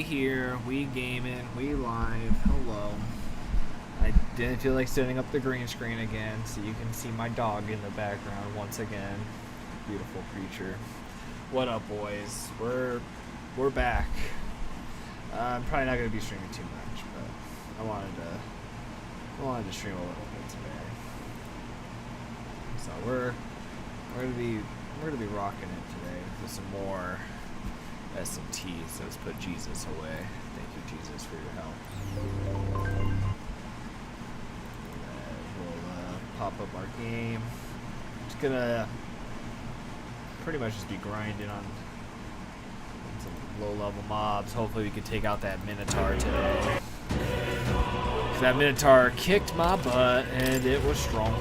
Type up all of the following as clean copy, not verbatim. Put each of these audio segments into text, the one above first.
here, we gaming, we live. Hello. I didn't feel like setting up the green screen again, so you can see my dog in the background once again. Beautiful creature. What up, boys? We're back. I'm probably not gonna be streaming too much, but I wanted to stream a little bit today. So we're gonna be rocking it today with some more S&T. So let's put Jesus away. Thank you, Jesus, for your help. We'll pop up our game. Just gonna pretty much just be grinding on some low-level mobs. Hopefully we can take out that Minotaur today. That Minotaur kicked my butt and it was strong.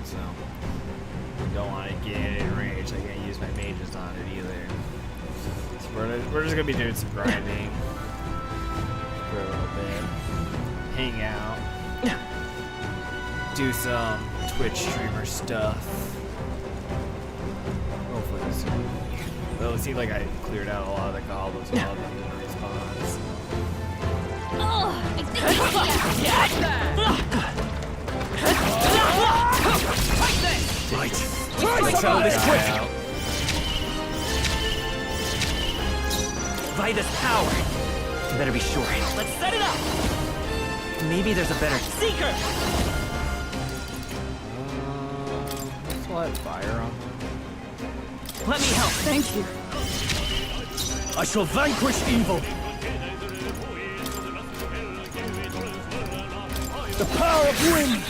So don't want to get in range. I can't use my mages on it either. So we're just gonna be doing some grinding for a little bit. Hang out. Do some Twitch streamer stuff. Hopefully this. Well, it seemed like I cleared out a lot of the goblins while they didn't respond. So. Oh, I think Right. Let's settle this quick. Vitus power. You better be sure. Let's set it up. Maybe there's a better seeker. Let's let fire on them. Let me help. Thank you. I shall vanquish evil. The power of wind.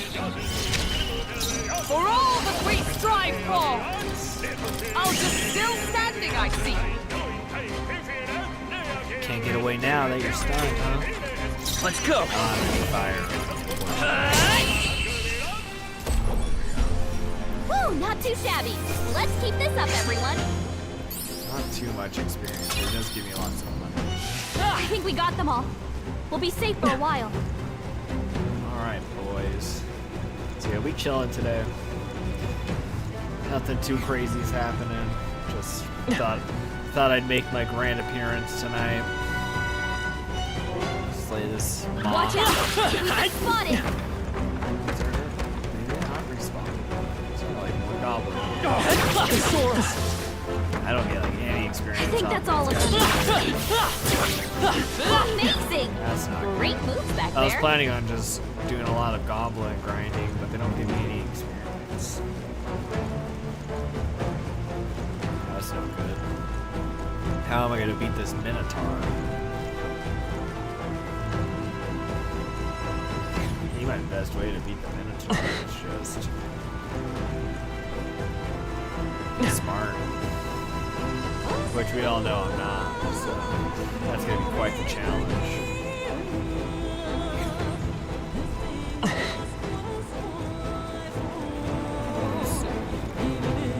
For all that we strive for, I'll just still standing, I see. Can't get away now that you're stunned, huh? Let's go. Fire. Woo, not too shabby. Let's keep this up, everyone. Not too much experience. It does give me lots of money. I think we got them all. We'll be safe for a while. Alright, boys. So yeah, we chilling today. Nothing too crazy's happening. Just thought I'd make my grand appearance tonight. Slay this mob. Watch out! He's spotted! Maybe they're not respawning. It's not like more goblin. I don't get like any experience. I think that's all of them. Amazing! That's not Great moves back I was there. planning on just doing a lot of goblin grinding, but they don't give me any experience. That's no good. How am I gonna beat this Minotaur? I think my best way to beat the Minotaur is just smart. Which we all know I'm not, so that's gonna be quite the challenge.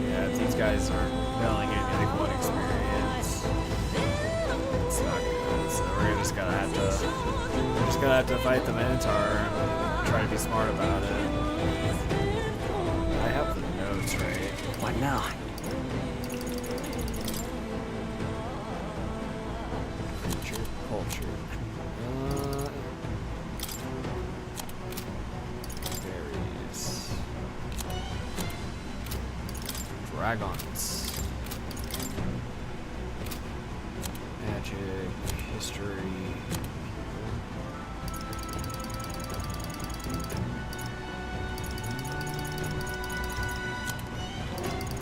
Yeah, if these guys aren't belling anything one experience, it's not good. So we're just gonna have to fight the Minotaur and try to be smart about it. I have the notes right. What now? Culture. Berries. Dragons. Magic. History.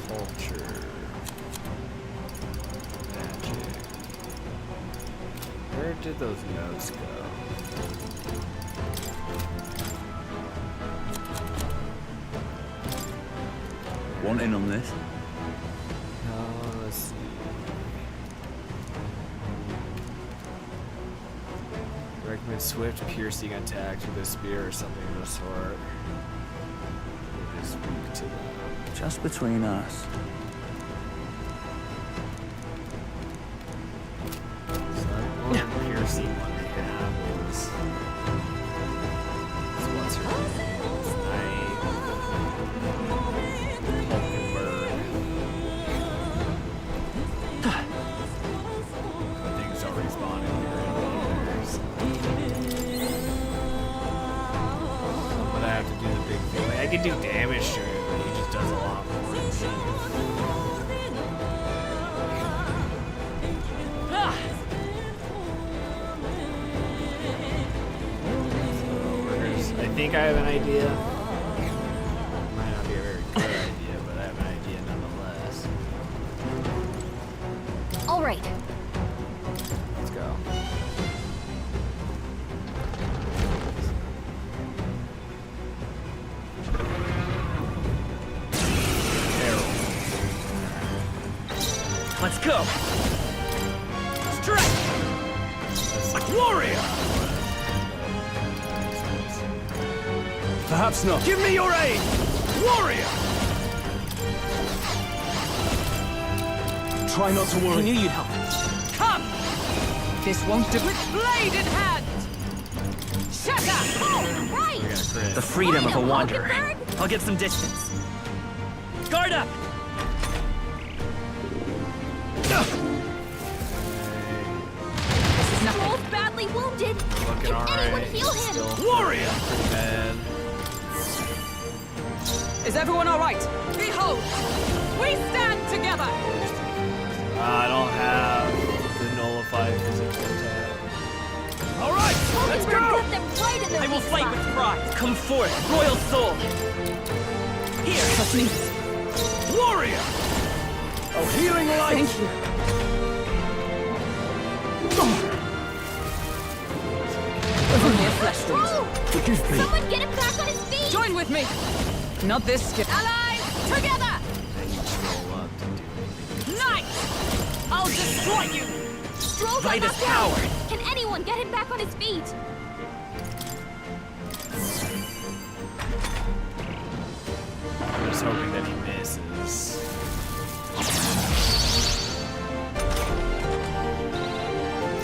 Culture. Magic. Where did those notes go? Want in on this? Let's see. Recommend swift piercing attacks with a spear or something of the sort. It is weak to them. Just between us. So that one piercing one they have is what's her name? It's Hulkenberg. could do damage to it, but he just does a lot more. I think I have an idea. Might not be a very good idea, but I have an idea nonetheless. All right. Let's go. Let's go. Strike. Warrior. Perhaps not. Give me your aid. Warrior. Try not to I worry. knew you'd help. Come! This won't do. With blade in hand! Shatter! All right! We got a crit. The freedom of a Freedom, wanderer. Mockingbird. I'll get some distance. Guard up. This is nothing. Troll's badly wounded. Looking Can alright. anyone heal him? Still Warrior. pretty bad. Is everyone all right? Behold! We stand together! I don't have the nullified physical attack. All right. Let's Mockingbird go. got them right in their I will weak fight spot. with pride. Come forth, royal soul. Here. Trust me. Warrior. Oh, healing light! Thank you. Only a flesh wound. Forgive me. Someone get him back on his feet! Join with me! Not this skip. Allies, together! Then you scroll up to do anything. Knight! I'll destroy you! Stroll got Fight is knocked out. power. Can anyone get him back on his feet? I'm just hoping that he misses.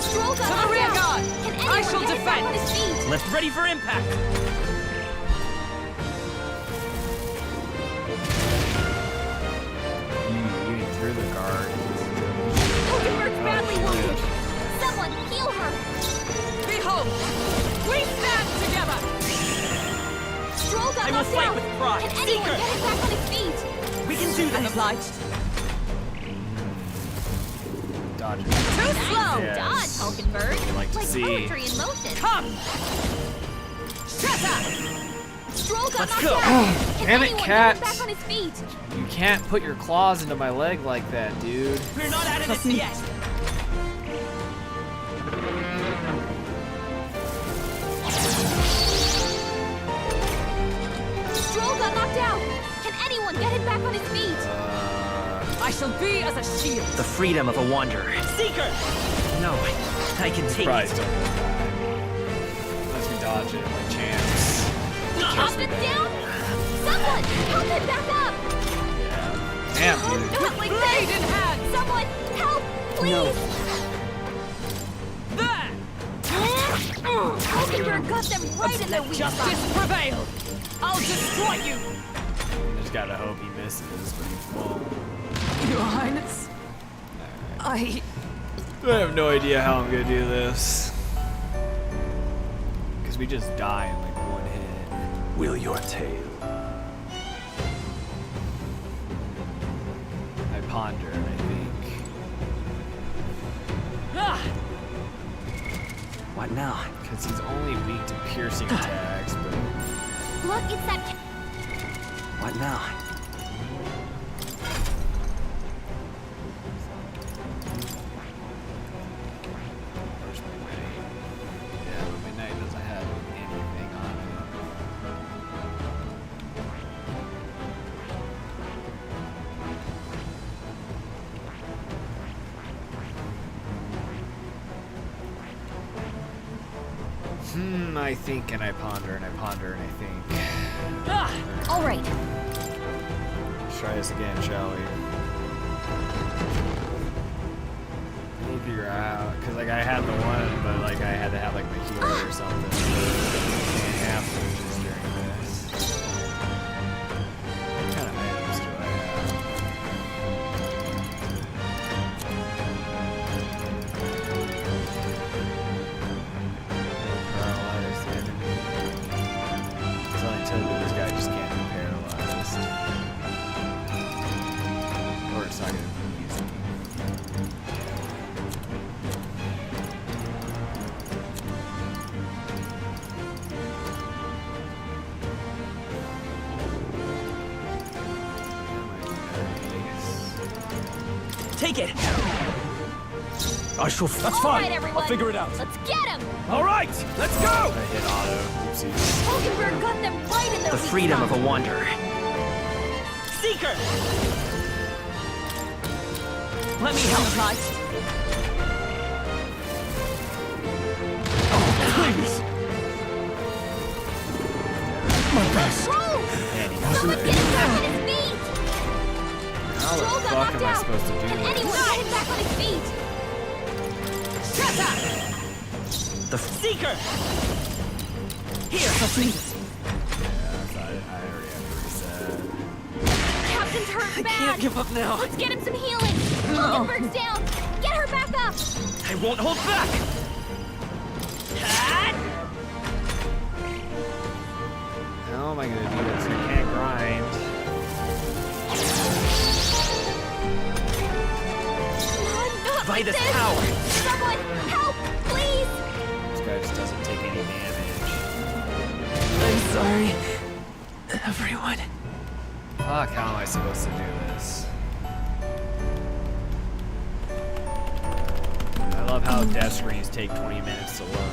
Stroll got To the knocked rear out. guard! Can I anyone shall get him back defend. on his feet? Left ready for impact. You threw the guard. Mockingbird badly shit. wounded. Someone heal her! Behold! We stand together! Stroll got I will knocked fight out. with pride. Can anyone Seeker. get him back on his feet? We can do I'm this. obliged. Dodge it. Too slow! Yes. Dodge, Mockingbird. You like to see. poetry in motion. Come! Shatter! Stroll got Let's knocked go. out. Can Damn it, anyone cat. get him back on his feet? You can't put your claws into my leg like that, dude. We're not out of this me. yet. Stroll got knocked out. Can anyone get him back on his feet? I shall be as a shield. The freedom of a wanderer. Seeker. No, I can take Probably it. still gonna die. Unless we dodge it like champs. Up and down? Someone help him back up! Yeah. Damn, Oh, dude. not like Blade this! in hand! Someone help, please! There! Mockingbird got them right in their weak spot. Justice prevailed! I'll destroy you! Just gotta hope he misses, but he won't. Your Highness, I have no idea how I'm gonna do this. Because we just die in like one hit. Will your tale? I ponder and I think. Ah! What now? Because he's only weak to piercing attacks, but Look, it's that What now? where's my knight? Yeah, but my knight doesn't have anything on it. I think and I ponder and I ponder and I think. Ah! All right. Let's try this again, shall we? I need to figure out, because like I had the one, but like I had to have like my healer or something. Can't have switches during this. What kind of items do I have? Paralyze the enemy. It's only until this guy just can't do parry. take it! That's All fine. right, everyone. I'll figure it out. Let's get him. All right, let's go! I hit auto. Oopsies. Hulkenberg got them right in their The weak freedom of spot. a wanderer. Seeker! Let me help. Right. Please. My best. Roll! Man, he got Someone it. get him back on his feet! How the Stroll got fuck knocked am I out! supposed to do Can this? anyone get him back on his feet? The Seeker! Here! Yeah, I already have to reset. Captain's hurt bad! Can't give up now. Let's get him some healing! Hulkenberg's down! Get her back up! I won't hold back! How am I gonna do this? I can't grind. Not By like this this. power! Someone help, please! This guy just doesn't take any damage. I'm sorry, everyone. Fuck, how am I supposed to do this? I love how death screens take 20 minutes to load.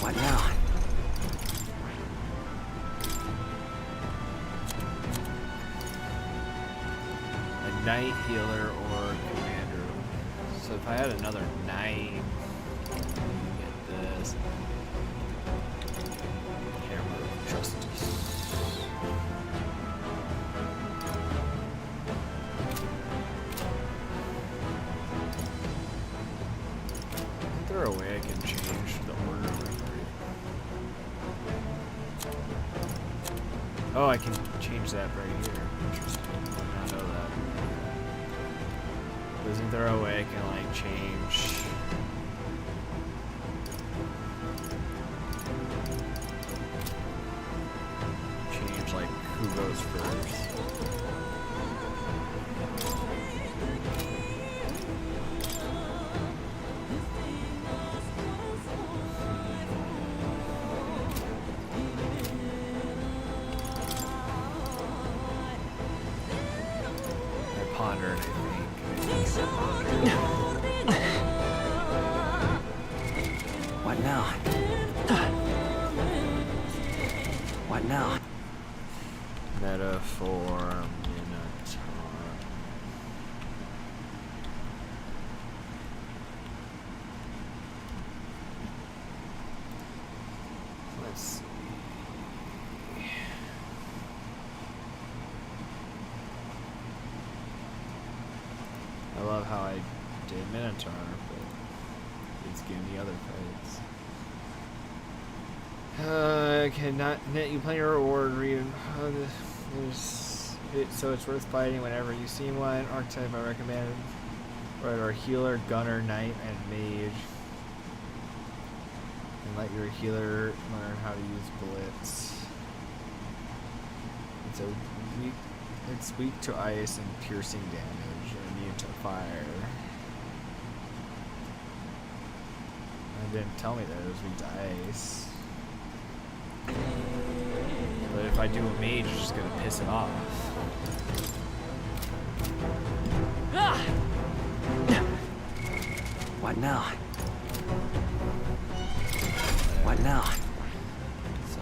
What now? A knight, healer, or commander. So if I had another knight, get this. Hammer of Justice. Is there a way I can change the order of victory? Oh, I can change that right here. Interesting. I did not know that. Isn't there a way I can like change? Change like who goes first? I pondered, I think. What now? What now? Metaphor, Minotaur. Let's see. I love how I did Minotaur, but it's giving me other fights. Cannot net you plenty of reward. So it's worth fighting whenever you see one. Archetype I recommend. Right, or healer, gunner, knight, and mage. And let your healer learn how to use blitz. It's weak to ice and piercing damage, and immune to fire. It didn't tell me that it was weak to ice. But if I do a mage, it's just gonna piss it off. What now? What now? So,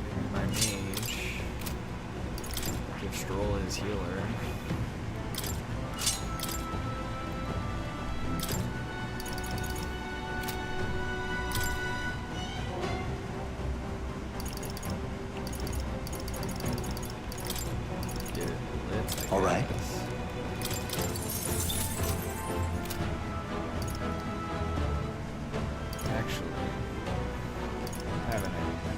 maybe my mage. Give Stroll his healer. Get it lit, I All right. guess. Actually, I have an idea.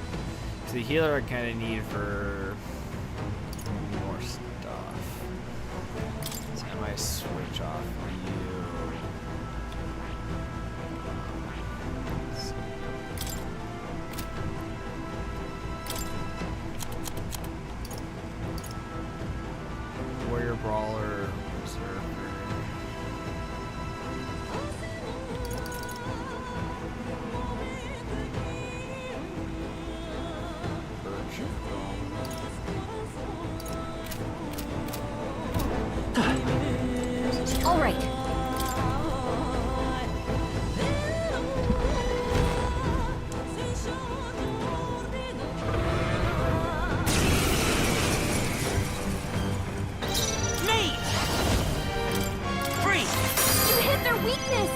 'Cause the healer I kind of need for more stuff. So I might switch off you. Let's see. Warrior Brawler, Berserker. Birch Golem. right. Mage! Freeze! You hit their weakness.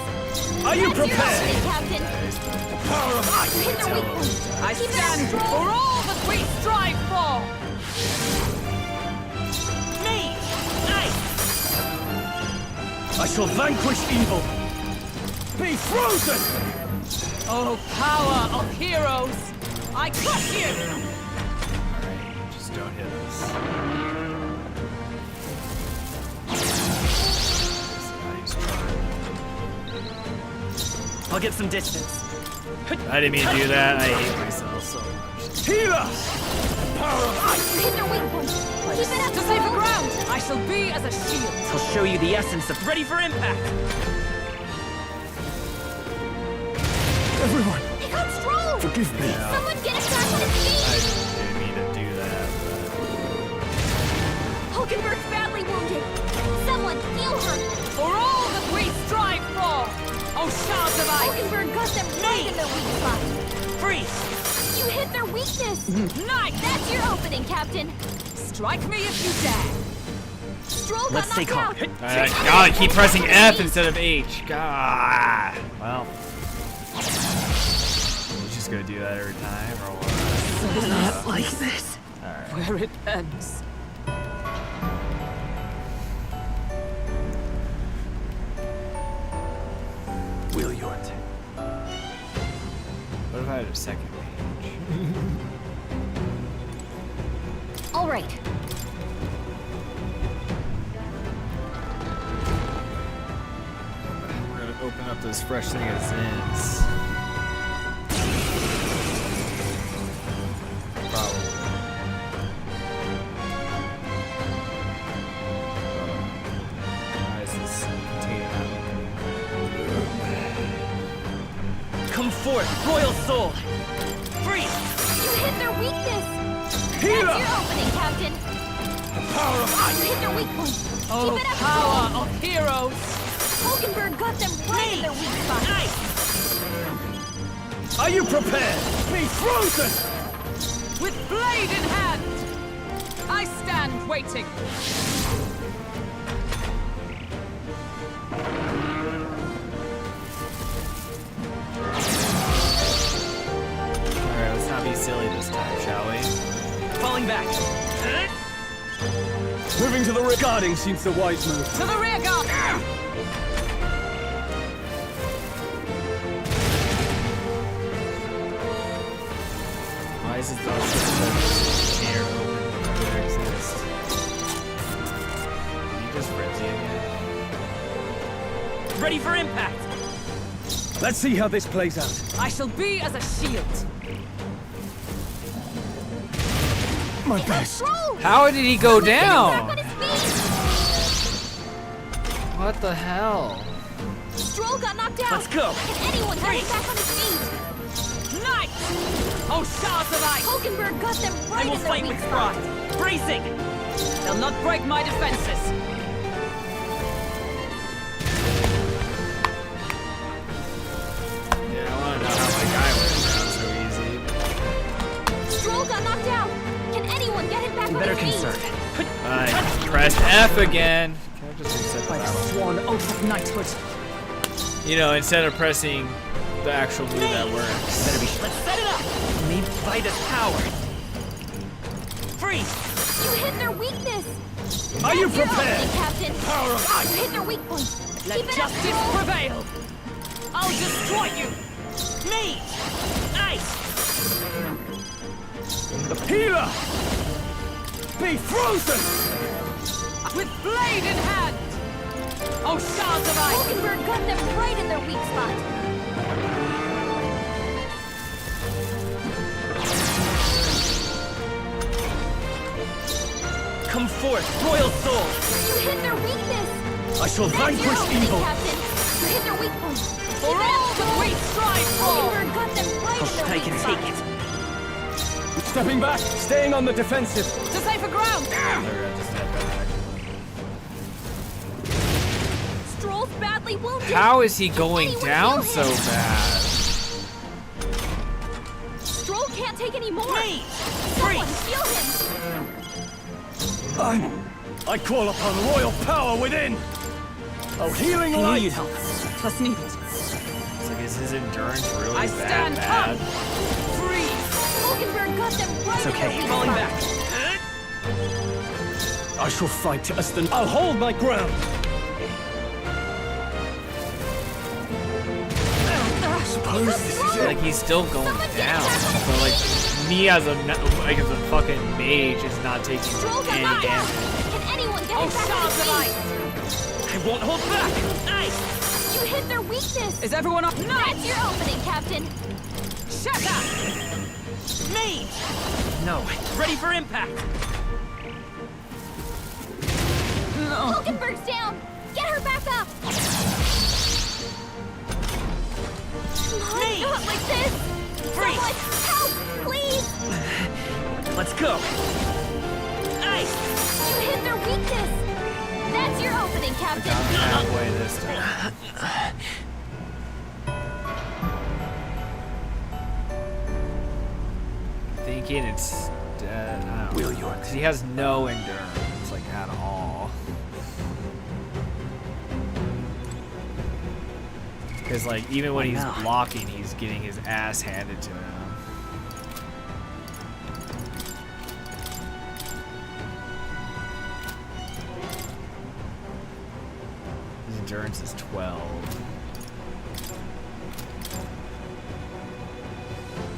Are you That's your prepared? opening, Captain. Power of You hit their weak point. I Keep it stand up, for strong. all that we strive for! Mage! Ice! I shall vanquish evil. Be frozen! Oh, power of heroes! I crush you! Alright, just don't hit us. Nice try. I'll get some distance. I didn't mean to do that. I hate myself so much. Healer! Power of ice! You hit their weak point. Keep it up, To save the strong. ground, I shall be as a shield. I'll show you the essence of ready for impact. Everyone, It got strong. forgive me. Someone get it back on its I feet. didn't mean to do that, Hulkenberg's badly wounded. Someone heal her. For all that we strive for! Oh, shards of ice! Hulkenberg got them right in their weak spot. Freeze! You hit their weakness. Night! That's your opening, Captain. Strike me if you dare! Stroll got Let's stay knocked calm. out. God, I keep pressing F instead of H. God. Well. You just gonna do that every time, or what? Not like this. Alright. Where it ends. Will your What if I had a second page? All right. We're gonna open up this fresh thing of Zins. Probably. Why is this container not Come forth, royal soul. Freeze! You hit their weakness. Healer! That's your opening, Captain. power of You ice! hit their weak point. Oh, Keep it up, power strong. of heroes! Hulkenberg got them right in their weak spot. Ice! Are you prepared? Be frozen! With blade in hand! I stand waiting. Alright, let's not be silly this time, shall we? Falling back. Moving to the rear. Guarding seems the wise move. To the rear guard! Why is it thought that air open there exists? Did you just frenzy again? Ready for impact. Let's see how this plays out. I shall be as a shield. My best. Stroll. How did he go Back down? on his feet. What the hell? Stroll got knocked out. Let's go. Can anyone get him back on his feet? Night! Oh, shards of ice! Hulkenberg got them I right will in their fight weak with spot. pride. Bracing. They'll not break my defenses. Yeah, I want to know how my guy went down so easy. Stroll got knocked out. Can anyone get him back on Better his feet? concern. I pressed F again. Can I just reset the By the battle? sworn oath of knighthood. You know, instead of pressing the actual move that works. Better be. Let's set it up. Maybe by this power. Freeze. You hit their weakness. Are you That's your prepared? opening, Captain. Power of ice! You hit their weak point. Let Keep it up, justice Stroll. prevail. I'll destroy you. Mage. Ice. Healer! Be frozen! With blade in hand. Oh, shards of ice. Hulkenberg got them right in their weak spot. Come forth, royal soul. You hit their weakness. I shall That's your vanquish opening, evil. Captain. You hit their weak point. For all that we strive for. Hulkenberg got them right in their I weak can spot. take it. Stepping back, staying on the defensive. To safer ground. They're gonna just step back. badly wounded. How is he going Anyone down heal so him? bad? Stroll can't take any more. Me! Someone heal him. I call upon royal power within! Oh, healing I knew light! you'd help. Must need it. It's like, is his endurance really I that stand bad? up. Freeze. Hulkenberg got them right It's in okay. the weak Falling spot. back. I shall fight to us then. I'll hold my ground! Suppose this is it. Like he's still going Someone get down. back. So like me as a fucking mage is not taking Stroll got any knocked out. damage. Can anyone get Oh, him back shards to of his ice. feet? I won't hold back! Nice! You hit their weakness. Is everyone up? That's Nice. your opening, Captain. Shatter. Me! No, ready for impact! Hulkenberg's down. Get her back up. Come on, Me. not like this. Freeze. Someone help, please. Let's go! Nice! You hit their weakness. That's your opening, Captain. I'm halfway this time. Thinking it's dead. I don't Will know. you? 'Cause he has no endurance, like at all. Because like even when Why he's not? blocking, he's getting his ass handed to him. His endurance is 12.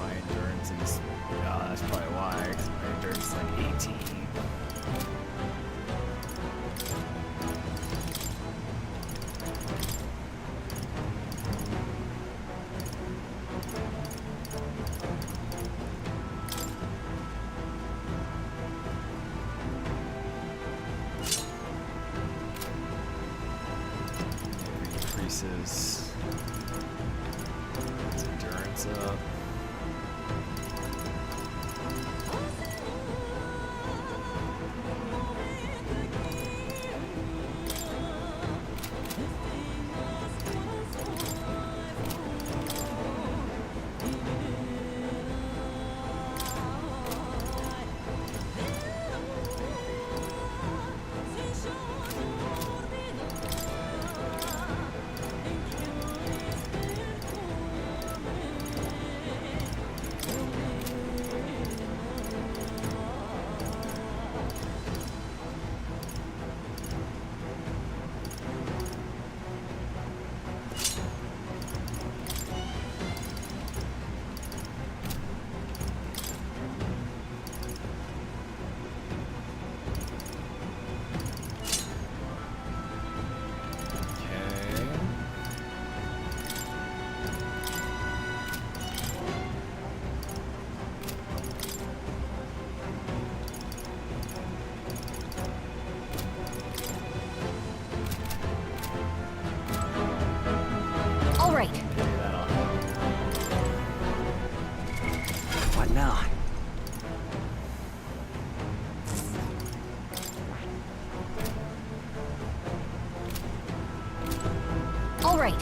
My endurance is, that's probably why, 'cause my endurance is like 18. Increases his endurance up. Okay. All right. Maybe that'll help. What now? All right.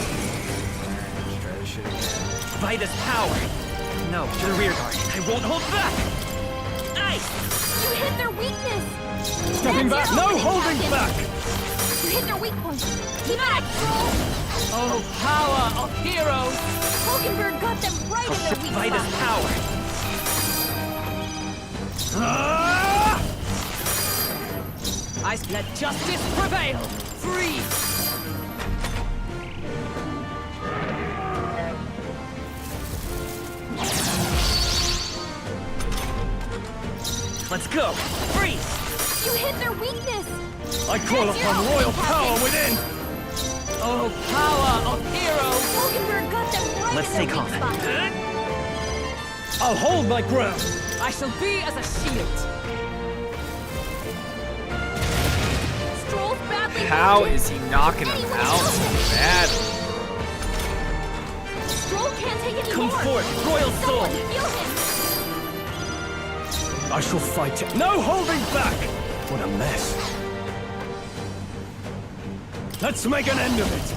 Let's try this shit again. Vitus power! No, to the rear guard. I won't hold back! Nice! You hit their weakness. Stepping back! That's your No opening, holding Captain. back! You hit their weak point. Keep it up, Stroll. Oh, power of heroes. Hulkenberg got them right in their weak Vitus spot. power! Ah! Let justice prevail. Freeze. Let's go! Freeze! You hit their weakness! I call That's your upon opening, royal Captain. power within! Oh, power of heroes! Hulkenberg got them right Let's in their stay calm. weak spot. I'll hold my ground! I shall be as a shield. Stroll's badly How wounded. is he knocking him Anyone out help so him. badly? Stroll can't take any Come more. forth, royal soul! Someone heal him! I shall fight it. No holding back! What a mess. Let's make an end of it!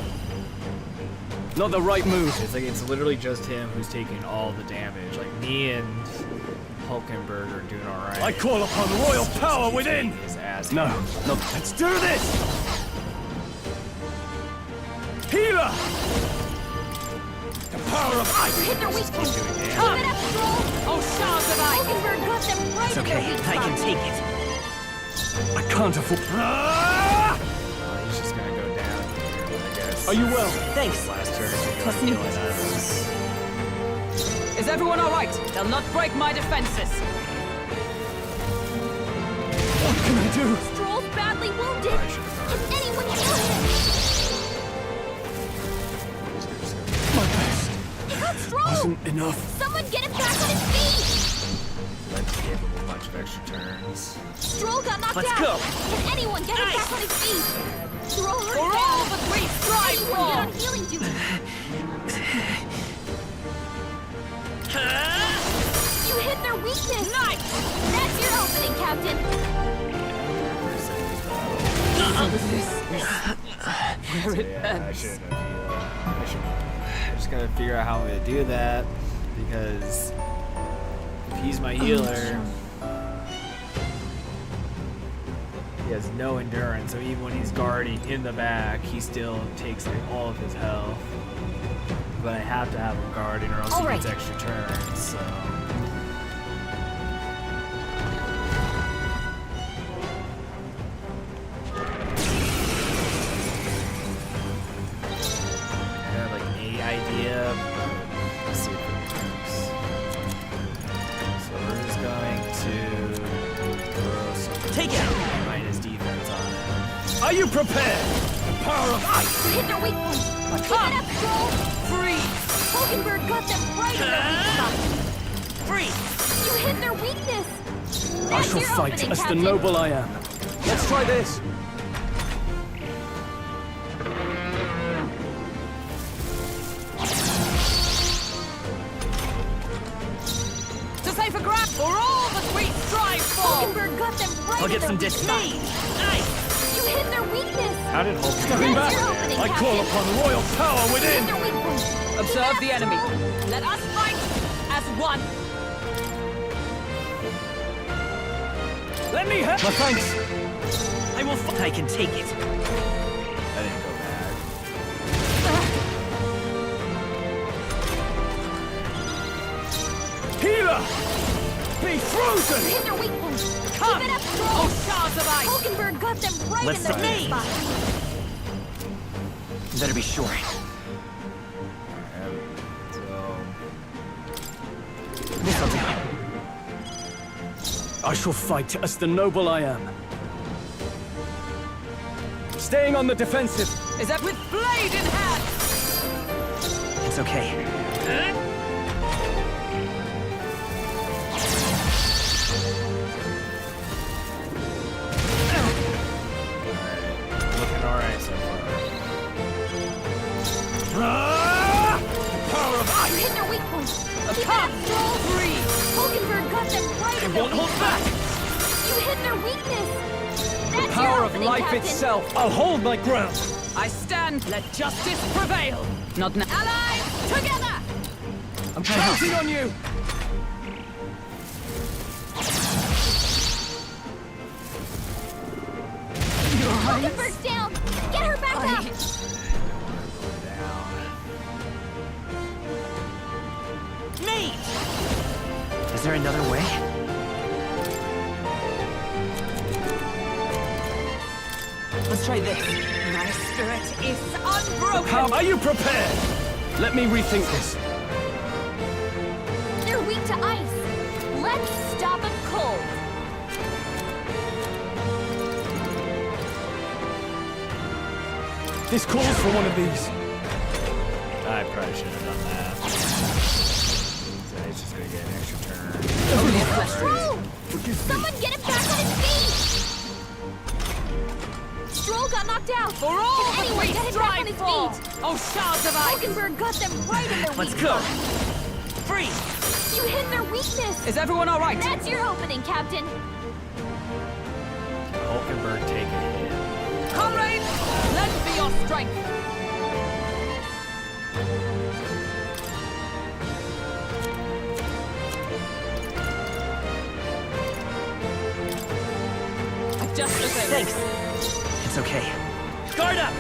Not the right move. It's like it's literally just him who's taking all the damage. Like me and Hulkenberg are doing alright. I call upon royal power within! His ass No, no, let's do this! Healer! The power of ice! Hit their weak point. doing damage. Keep it up, Stroll! Oh, shards of ice! Hulkenberg got them right It's in okay, their weak I spot. can take it. I can't afford. Ah! He's just gonna go down here, I guess. Are you well? Thanks. Last turn. Plus new. Is everyone all right? They'll not break my defenses. What can I do? Stroll's badly wounded. I should have Can anyone heal him? My best He got Stroll! wasn't enough. Someone get him back on his feet! Let's give him a bunch of extra turns. Stroll got knocked Let's out! go. Can anyone get him Nice. back on his feet? Stroll hurt For all bad. the three strive Anyone for! get on healing duty! You hit their weakness! Nice! That's your opening, Captain! Where it Yeah, I ends. shouldn't have healed. I just gotta figure out how I'm gonna do that because if he's my healer, he has no endurance. So even when he's guarding in the back, he still takes like all of his health. But I have to have him guarding, or else he Alright. gets extra turns. So. I have like an idea, but let's see if it works. So we're just going to throw some Take it! minus defense on him. Are you prepared? The power of ice! You hit their weak point! Keep Come. it up, Stroll! Freeze! Hulkenberg got them right in their weak spot! Freeze! You hit their weakness! I That's shall your fight opening, as the Captain. noble I am. Let's try this. To save a grab for all that we strive for! Hulkenberg got them right I'll in get their some weak dis- spot! Nice! You hit their weakness! How did Hulk Stepping back. That's your opening, I call Captain. upon royal power Hit within. their weak point! Observe Keep the it up, enemy. Stroll. Let us fight as one! Let me have. My thanks. I will fight. I can take it. I didn't go back. Healer! Be frozen! Hit their weak point! Come! Keep it up, Stroll! Oh, shards of ice! Hulkenberg got them right Let's in their weak submit. spot! Better be sure. So This'll do. I shall fight as the noble I am. Staying on the defensive. Is that with blade in hand? It's okay. looking alright so far. Ah! The power of You ice! hit their weak point! Keep it Come! up, Stroll! Freeze! Hulkenberg got them right in their Won't weak hold spot! back! You hit their weakness! That's your Power of opening, life Captain. itself. I'll hold my ground. I stand, let justice prevail! Not now. Allies, together! I'm counting on you. Hulkenberg's down! Get her back up! Nate! Is there another way? Let's try this. My spirit is unbroken! How are you prepared? Let me rethink this. They're weak to ice. Let's stop them cold. This calls for one of these. I probably shouldn't have done that. He's just gonna get an extra turn. Only a flesh wound. Stroll! Someone get him back on his feet! Stroll got knocked out! For all Can that anyone we get him back strive on his for! feet? Oh, shards of ice! Hulkenberg got them right in their Let's weak go. spot. Freeze! You hit their weakness! Is everyone all right? That's your opening, Captain! Hulkenberg take a hit. Comrades, lend me your strength! Just the same. Thanks. It's okay. Guard up!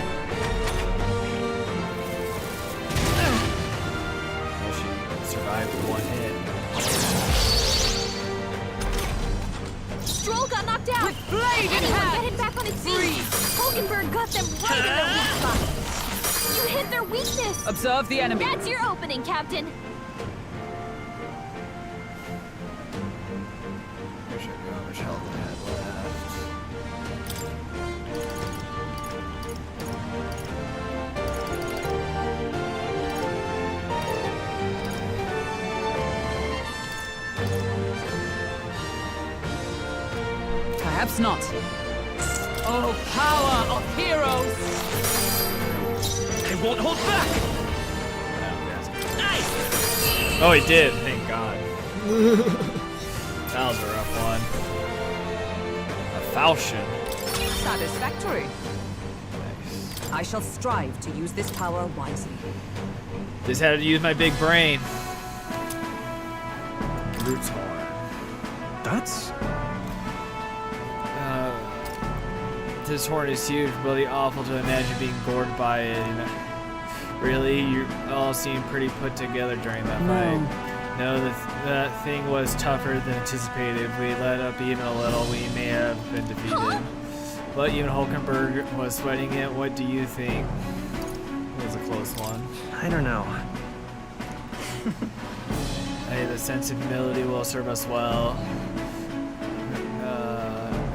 She survived one hit. Stroll got knocked out! With blade in Anyone hand! get him back on his feet! Hulkenberg got them right in their weak spot! You hit their weakness! Observe the enemy. That's your opening, Captain! Wish I knew how much health I had left. Perhaps not. Oh, power of heroes! I won't hold back! Nice! Oh, he did. Thank God. That was a rough one. A falchion. Satisfactory. Nice. I shall strive to use this power wisely. Just had to use my big brain. Roots horn. That's... This horn is huge, really awful to imagine being gored by it. Really, you all seem pretty put together during that fight. No, that thing was tougher than anticipated. If we let up even a little, we may have been defeated. But even Hulkenberg was sweating it. What do you think? It was a close one. I don't know. Hey, the sense of humility will serve us well.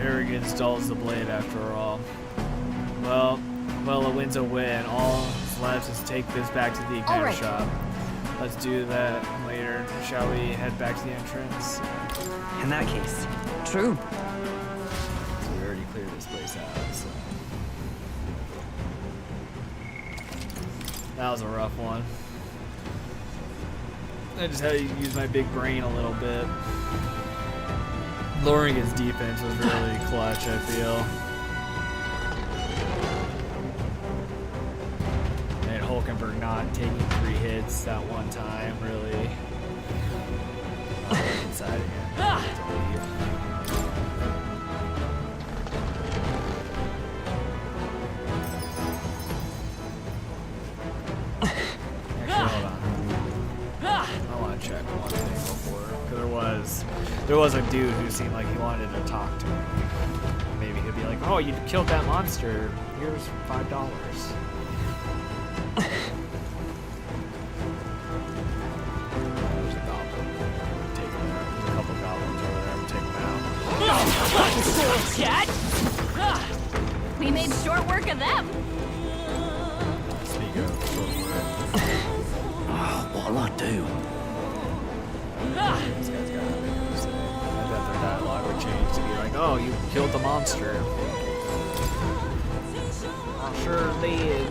Arrogance dulls the blade after all. Well, a win's a win. All that's left is take this back to the igniter Alright. shop. Let's do that later. Shall we head back to the entrance? In that case, True. So we already cleared this place out, so. That was a rough one. I just had to use my big brain a little bit. Lowering his defense was really clutch, I feel. And Hulkenberg not taking 3 hits that one time, really. Inside again. Actually, hold on. I want to check one thing before, because there was a dude who seemed like he wanted to talk to me. Maybe he'd be like, "Oh, you killed that monster. Here's $5." There's a goblin. Take him out. There's a couple goblins over there. I'm taking them out. We made short work of them! Speak of short work. what'll I do? These guys got nothing to say. I bet their dialogue would change to be like, "Oh, you killed the monster." I sure did.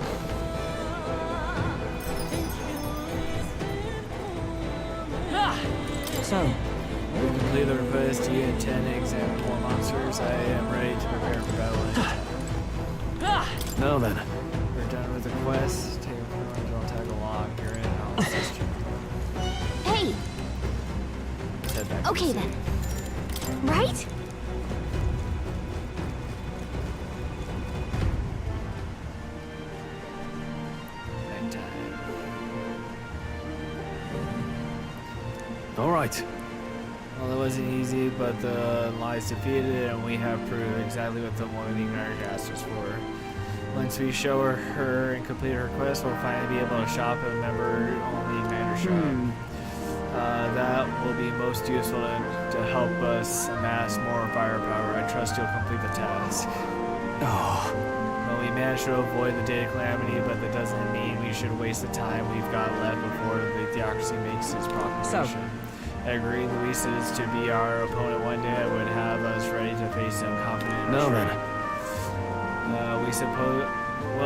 So, We complete the request. Do you intend to examine more monsters? I am ready to prepare for battle. Now then. We're done with the quest. Take a privilege. I'll tag along. You're in. I'll assist you. Hey, Let's head back to okay the then. city. Right? Nighttime. All right. Well, it wasn't easy, but the lies defeated, and we have proved exactly what the woman Igniter asked us for. Once we show her and complete her quest, we'll finally be able to shop at a member-only Igniter shop. That will be most useful to help us amass more firepower. I trust you'll complete the task. Oh, When We managed to avoid the data calamity, but that doesn't mean we should waste the time we've got left before the theocracy makes its proclamation. I agree, Luis is to be our opponent one day. I would have us ready to face him confident in our No, strength. man.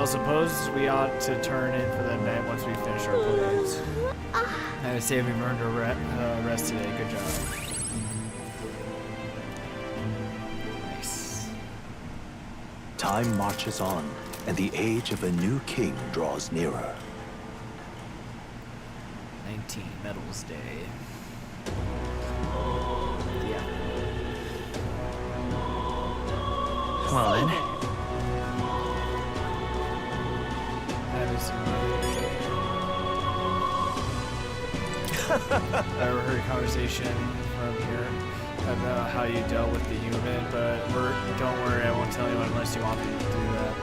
Suppose we ought to turn in for the night once we finish our plans. I would say we've earned a rest today. Good job. Nice. Time marches on, and the age of a new king draws nearer. 19 Medals Day. Yeah. Well then. I overheard a conversation from here about how you dealt with the human, but don't worry, I won't tell anyone unless you want me to do that.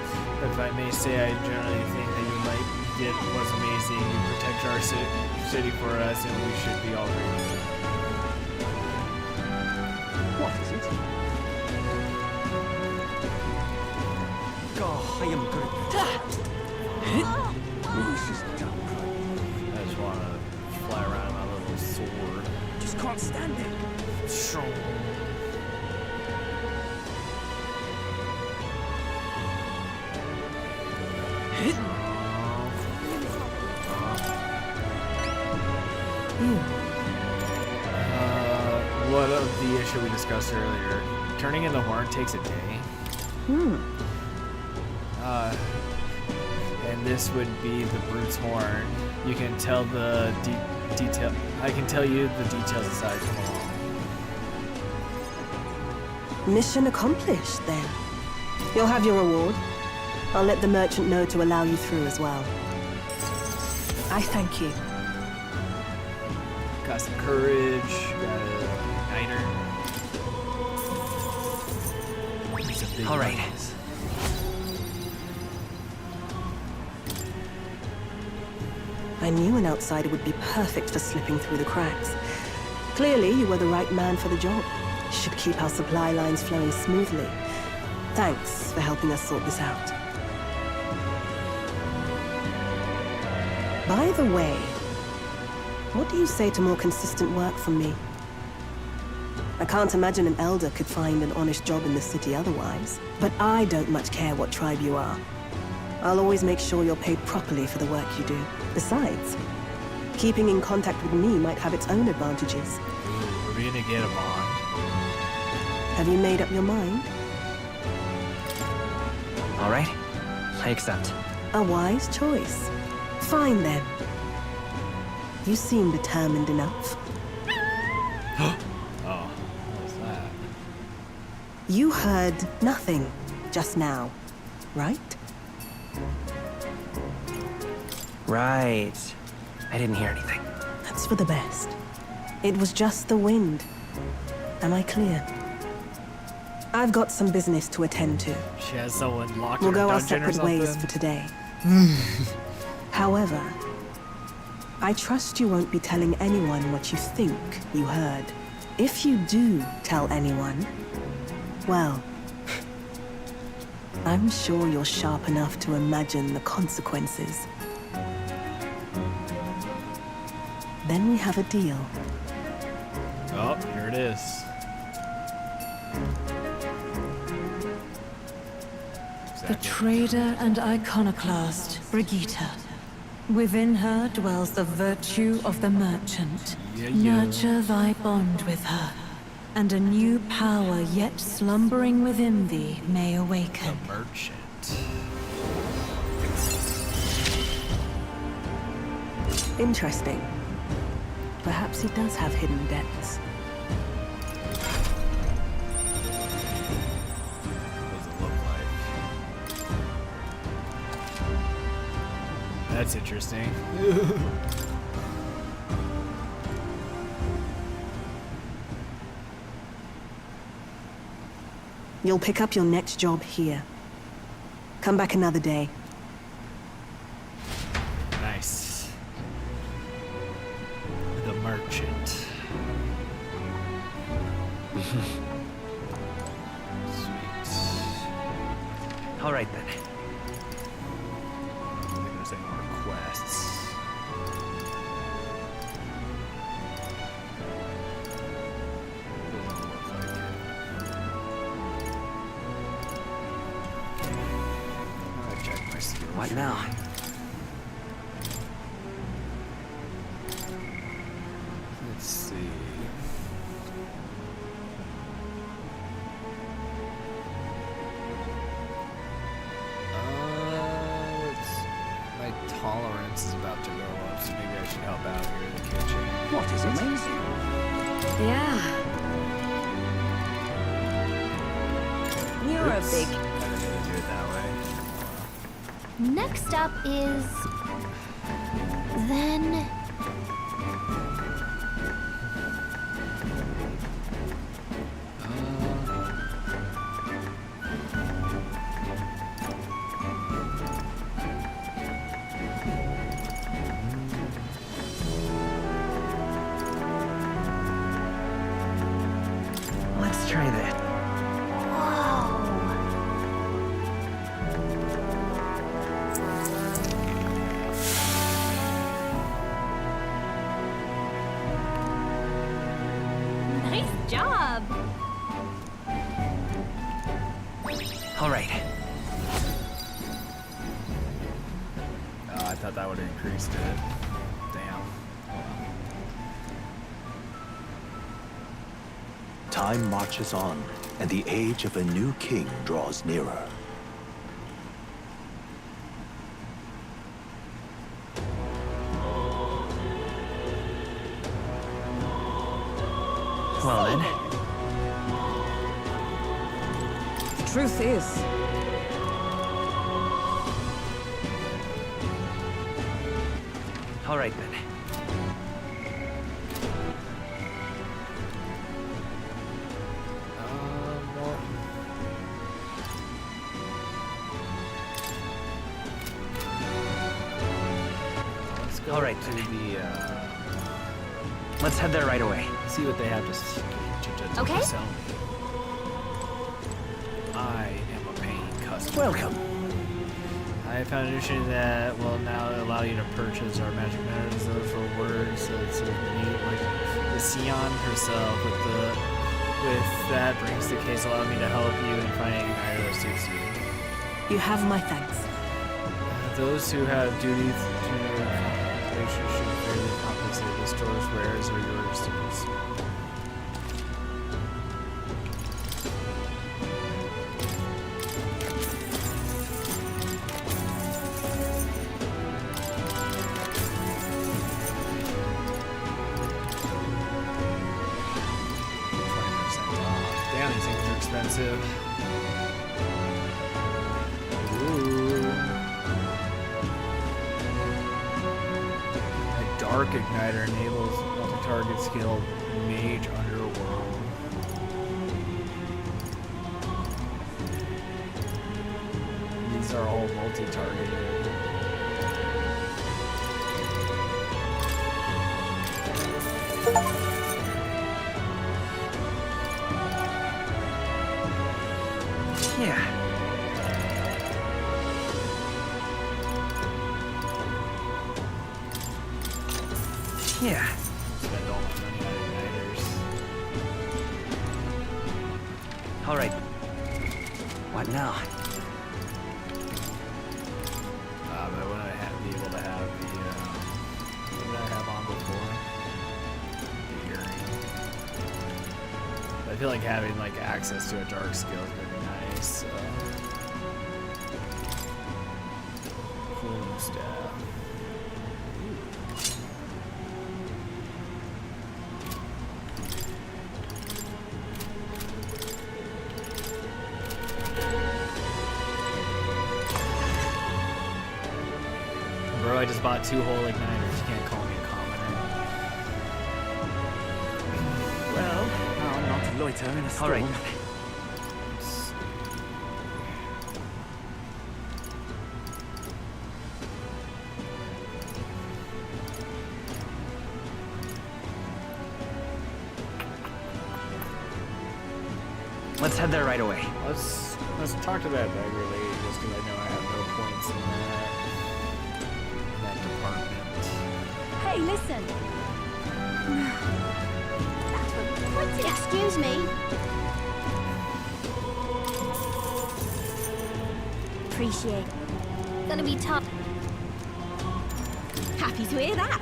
If I may say, I generally think that you might get what's amazing. You protect our city for us, and we should be all grateful. What is it? God, I am good. Luis is downright. I just want to fly around my little sword. Just can't stand it. What of the issue we discussed earlier? Turning in the horn takes a day. And this would be the brute's horn. You can tell the detail. I can tell you the details aside. Come along. Mission accomplished, then. You'll have your reward. I'll let the merchant know to allow you through as well. I thank you. Got some courage. Got a niner. All right. I knew an outsider would be perfect for slipping through the cracks. Clearly, you were the right man for the job. Should keep our supply lines flowing smoothly. Thanks for helping us sort this out. By the way, what do you say to more consistent work from me? I can't imagine an elder could find an honest job in the city otherwise. But I don't much care what tribe you are. I'll always make sure you're paid properly for the work you do. Besides, keeping in contact with me might have its own advantages. Ooh, we're gonna get a bond. Have you made up your mind? All right. I accept. A wise choice. Fine then. You seem determined enough. Oh, what was that? You heard nothing just now, right? Right. I didn't hear anything. That's for the best. It was just the wind. Am I clear? I've got some business to attend to. She has someone locked We'll in her go our dungeon or separate ways something? for today. However, I trust you won't be telling anyone what you think you heard. If you do tell anyone, well, I'm sure you're sharp enough to imagine the consequences. Then we have a deal. Oh, here it is. The trader and iconoclast, Brigitte. Within her dwells the virtue of the merchant. Yeah, yeah. Nurture thy bond with her, and a new power yet slumbering within thee may awaken. The merchant. Interesting. Perhaps he does have hidden depths. What does it look like? That's interesting. You'll pick up your next job here. Come back another day. Nice. The merchant. Sweet. All right then. skill What tree. now? Let's see. My tolerance is about to go up, so maybe I should help out here in the kitchen. What is amazing? Yeah. You're Oops. a big... I didn't mean to do it that way. Next up is... Then... Let's try that. Whoa. Nice job. All right. I thought that would have increased it. Damn. Time marches on, and the age of a new king draws nearer. Well then. The truth is, All right then. More. Let's go All right, to then. the, Let's head there right away. see what they have to Okay. sell me. I am a paying customer. Welcome. I found a new machine that will now allow you to purchase our magic items. Those rewards, so it's sort of neat, like the Sion herself with that brings the case, allow me to help you in finding an item that suits you. You have my thanks. Those who have duties to their compensation should fairly compensate. The store's wares are yours to consume. Damn, these things are expensive. Ooh. A dark igniter enables multi-target skill mage underworld. These are all multi-targeted. Yeah. Yeah. Spend all my money on igniters. All right. What now? But I wouldn't be able to have the, what did I have on before? The earring. I feel like having, like, access to a dark skill is gonna be nice, so. Cooling staff. Bro, I just bought 2 whole igniters. You can't call me a commoner. Well, I'll not loiter in a All storm. right. Let's head there right away. Let's talk to that beggar lady just because I know I have no points in that department. Hey, listen. Excuse me. Appreciate. gonna be tough. Happy to hear that.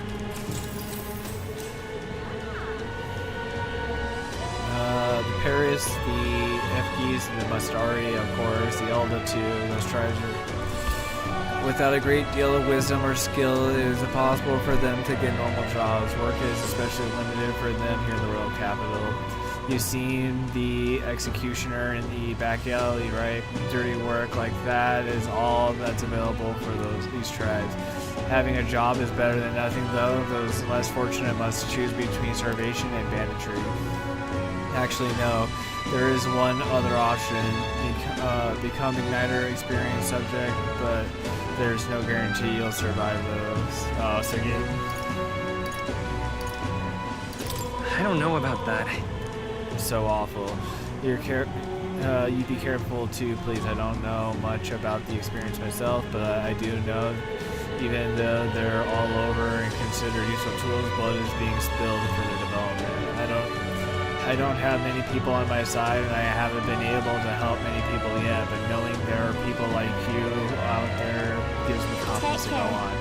The Paris, the Efkis, and the Bastari, of course, the Elda too. Those tribes are, without a great deal of wisdom or skill, it is impossible for them to get normal jobs. Work is especially limited for them here in the royal capital. You've seen the executioner in the back alley, right? Dirty work like that is all that's available for these tribes. Having a job is better than nothing, though. Those less fortunate must choose between starvation and banditry. Actually, no. There is one other option, become Igniter experience subject, but there's no guarantee you'll survive those. Oh, so I don't know about that. so awful. You be careful too, please. I don't know much about the experience myself, but I do know, even though they're all over and considered useful tools, blood is being spilled for their development. I don't have many people on my side, and I haven't been able to help many people yet, but knowing there are people like you out there gives me confidence to go on.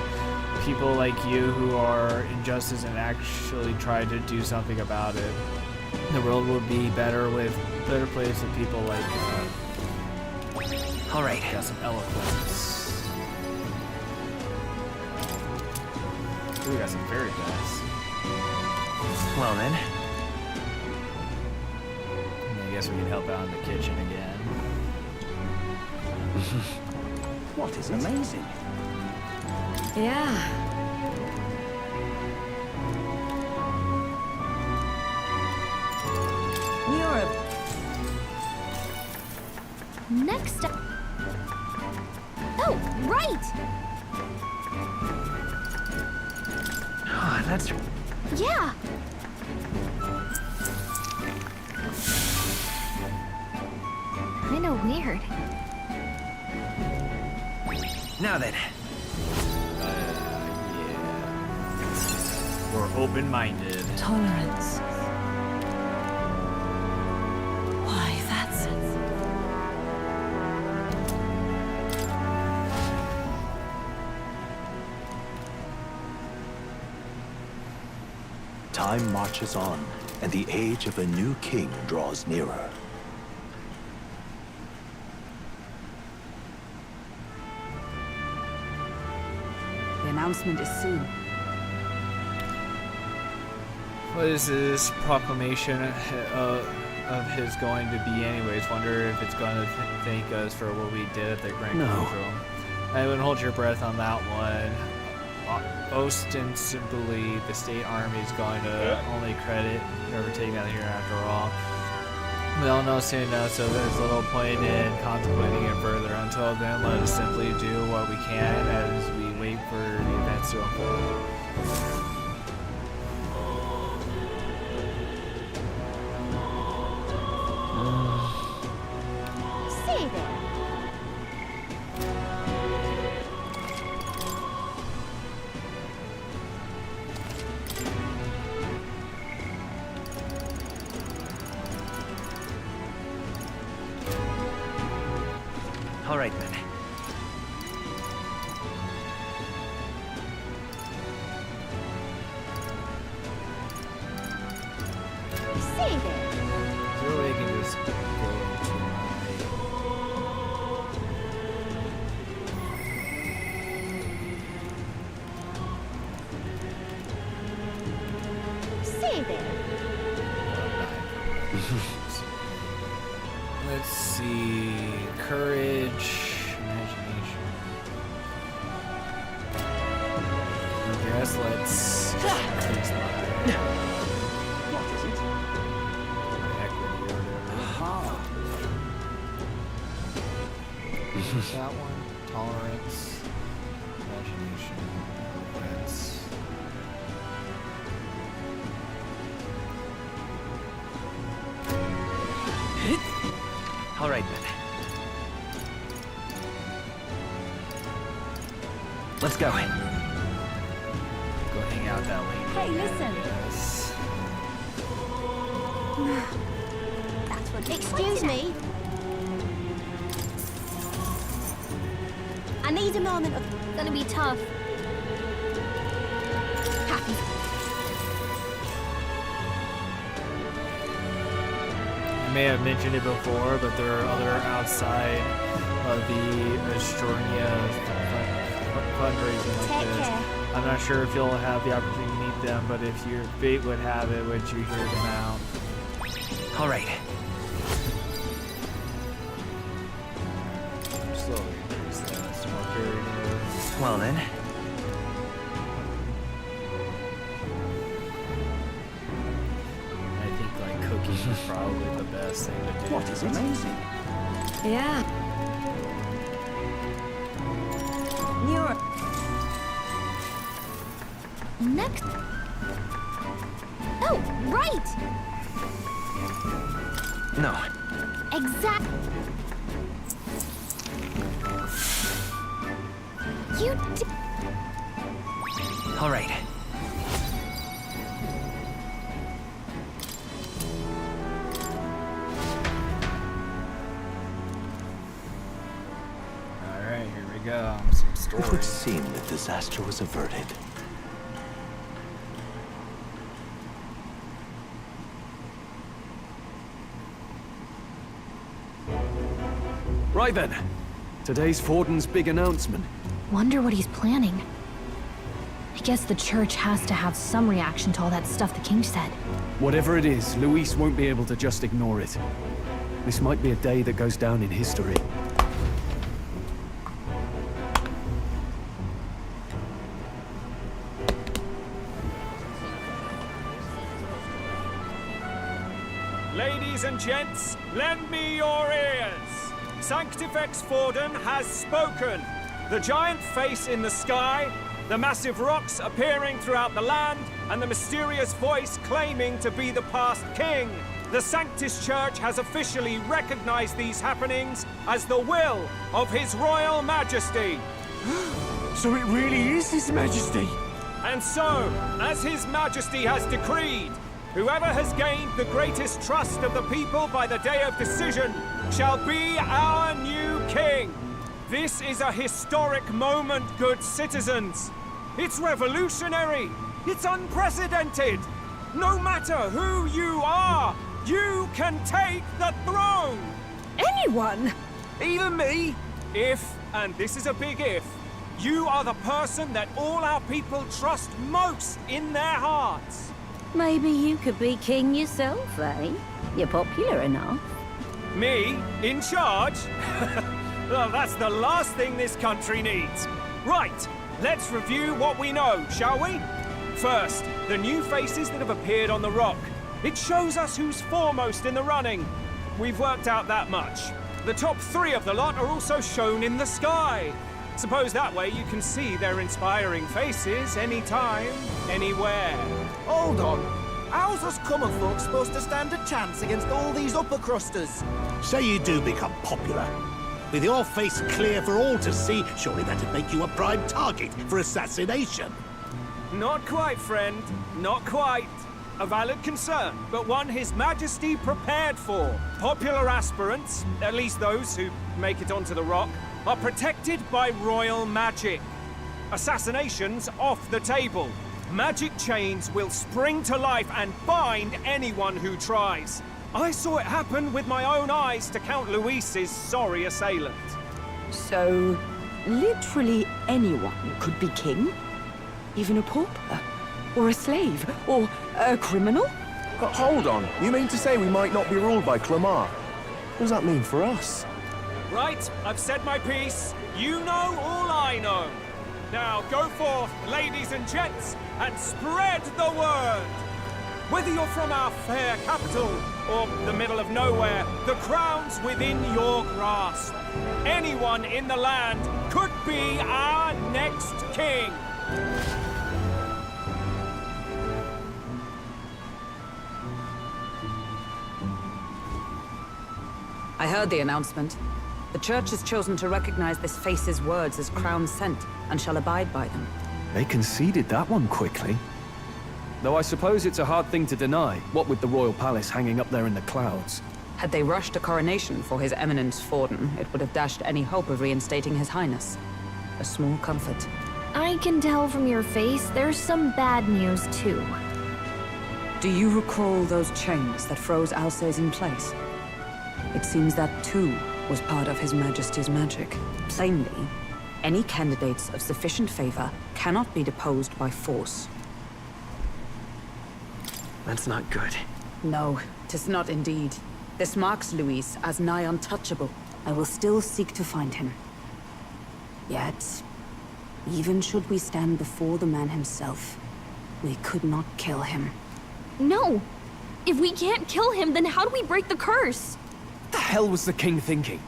People like you who are injustice and actually try to do something about it. The world will be better with better place with people like All right. got some eloquence. Ooh, we got some fairy dust. Well then. I guess we can help out in the kitchen again. What is amazing? Yeah. Next up. Oh, right! Oh, that's... Yeah! Kinda weird. Now then. Yeah. We're open-minded. Tolerance. Why, that's... Time marches on, and the age of a new king draws nearer. The announcement is soon. What is this proclamation of his going to be anyways? Wonder if it's going to thank us for what we did at the Grand No. Cathedral. I wouldn't hold your breath on that one. Ostensibly, the state army is going to only credit whoever taken out here after all. We all know soon enough, so there's little point in contemplating it further. Until then, let us simply do what we can as we wait for the events to unfold. Say there. All right then. Say there. Is there a way I can just go into Say there. Let's see. Courage. Imagination. I guess let's increase my What is it? equity or whatever. That one. Tolerance. Imagination. Eloquence. All right then. Let's go. Go hang out that lane. Hey, listen. Yes. That's what. Excuse me. I need a moment of... Gonna be tough. Happy. I may have mentioned it before, but there are other outside of the Astronia fundraising like Take this. care. I'm not sure if you'll have the opportunity to meet them, but if your fate would have it, would you hear them out? All right. Slowly increase that. Small period. Well then. I think like cooking is probably the best thing to do. What is amazing? Yeah. You're... Next. Oh, right! No. Exact. You d- All right. Alright, here we go. Some It would stories. seem that disaster was averted. Right then. Today's Forden's big announcement. Wonder what he's planning. I guess the church has to have some reaction to all that stuff the king said. Whatever it is, Luis won't be able to just ignore it. This might be a day that goes down in history. Ladies and gents, lend me your ears. Sanctifex Forden has spoken. The giant face in the sky, the massive rocks appearing throughout the land, and the mysterious voice claiming to be the past king. The Sanctus Church has officially recognized these happenings as the will of His Royal Majesty. So it really is His Majesty? And so, as His Majesty has decreed, whoever has gained the greatest trust of the people by the day of decision shall be our new king. This is a historic moment, good citizens. It's revolutionary. It's unprecedented. No matter who you are, you can take the throne. Anyone? Even me? If, and this is a big if, you are the person that all our people trust most in their hearts. Maybe you could be king yourself, eh? You're popular enough. Me? In charge? Well, that's the last thing this country needs. Right, let's review what we know, shall we? First, the new faces that have appeared on the rock. It shows us who's foremost in the running. We've worked out that much. The top 3 of the lot are also shown in the sky. Suppose that way you can see their inspiring faces anytime, anywhere. Hold on. How's us common folk supposed to stand a chance against all these upper crusters? Say you do become popular. With your face clear for all to see, surely that'd make you a prime target for assassination. Not quite, friend. Not quite. A valid concern, but one His Majesty prepared for. Popular aspirants, at least those who make it onto the rock, are protected by royal magic. Assassinations off the table. Magic chains will spring to life and bind anyone who tries. I saw it happen with my own eyes to Count Luis's sorry assailant. So, literally anyone could be king? Even a pauper? Or a slave? Or a criminal? But hold on, you mean to say we might not be ruled by Clamar? What does that mean for us? Right, I've said my piece. You know all I know. Now go forth, ladies and gents, and spread the word. Whether you're from our fair capital or the middle of nowhere, the crown's within your grasp. Anyone in the land could be our next king. I heard the announcement. The church has chosen to recognize this face's words as crown sent and shall abide by them. They conceded that one quickly. Though I suppose it's a hard thing to deny, what with the royal palace hanging up there in the clouds. Had they rushed a coronation for His Eminence Forden, it would have dashed any hope of reinstating His Highness. A small comfort. I can tell from your face there's some bad news too. Do you recall those chains that froze Alsace in place? It seems that too was part of His Majesty's magic. Plainly, any candidates of sufficient favor cannot be deposed by force. That's not good. No, 'tis not indeed. This marks Luis as nigh untouchable. I will still seek to find him. Yet, even should we stand before the man himself, we could not kill him. No! If we can't kill him, then how do we break the curse? What the hell was the king thinking?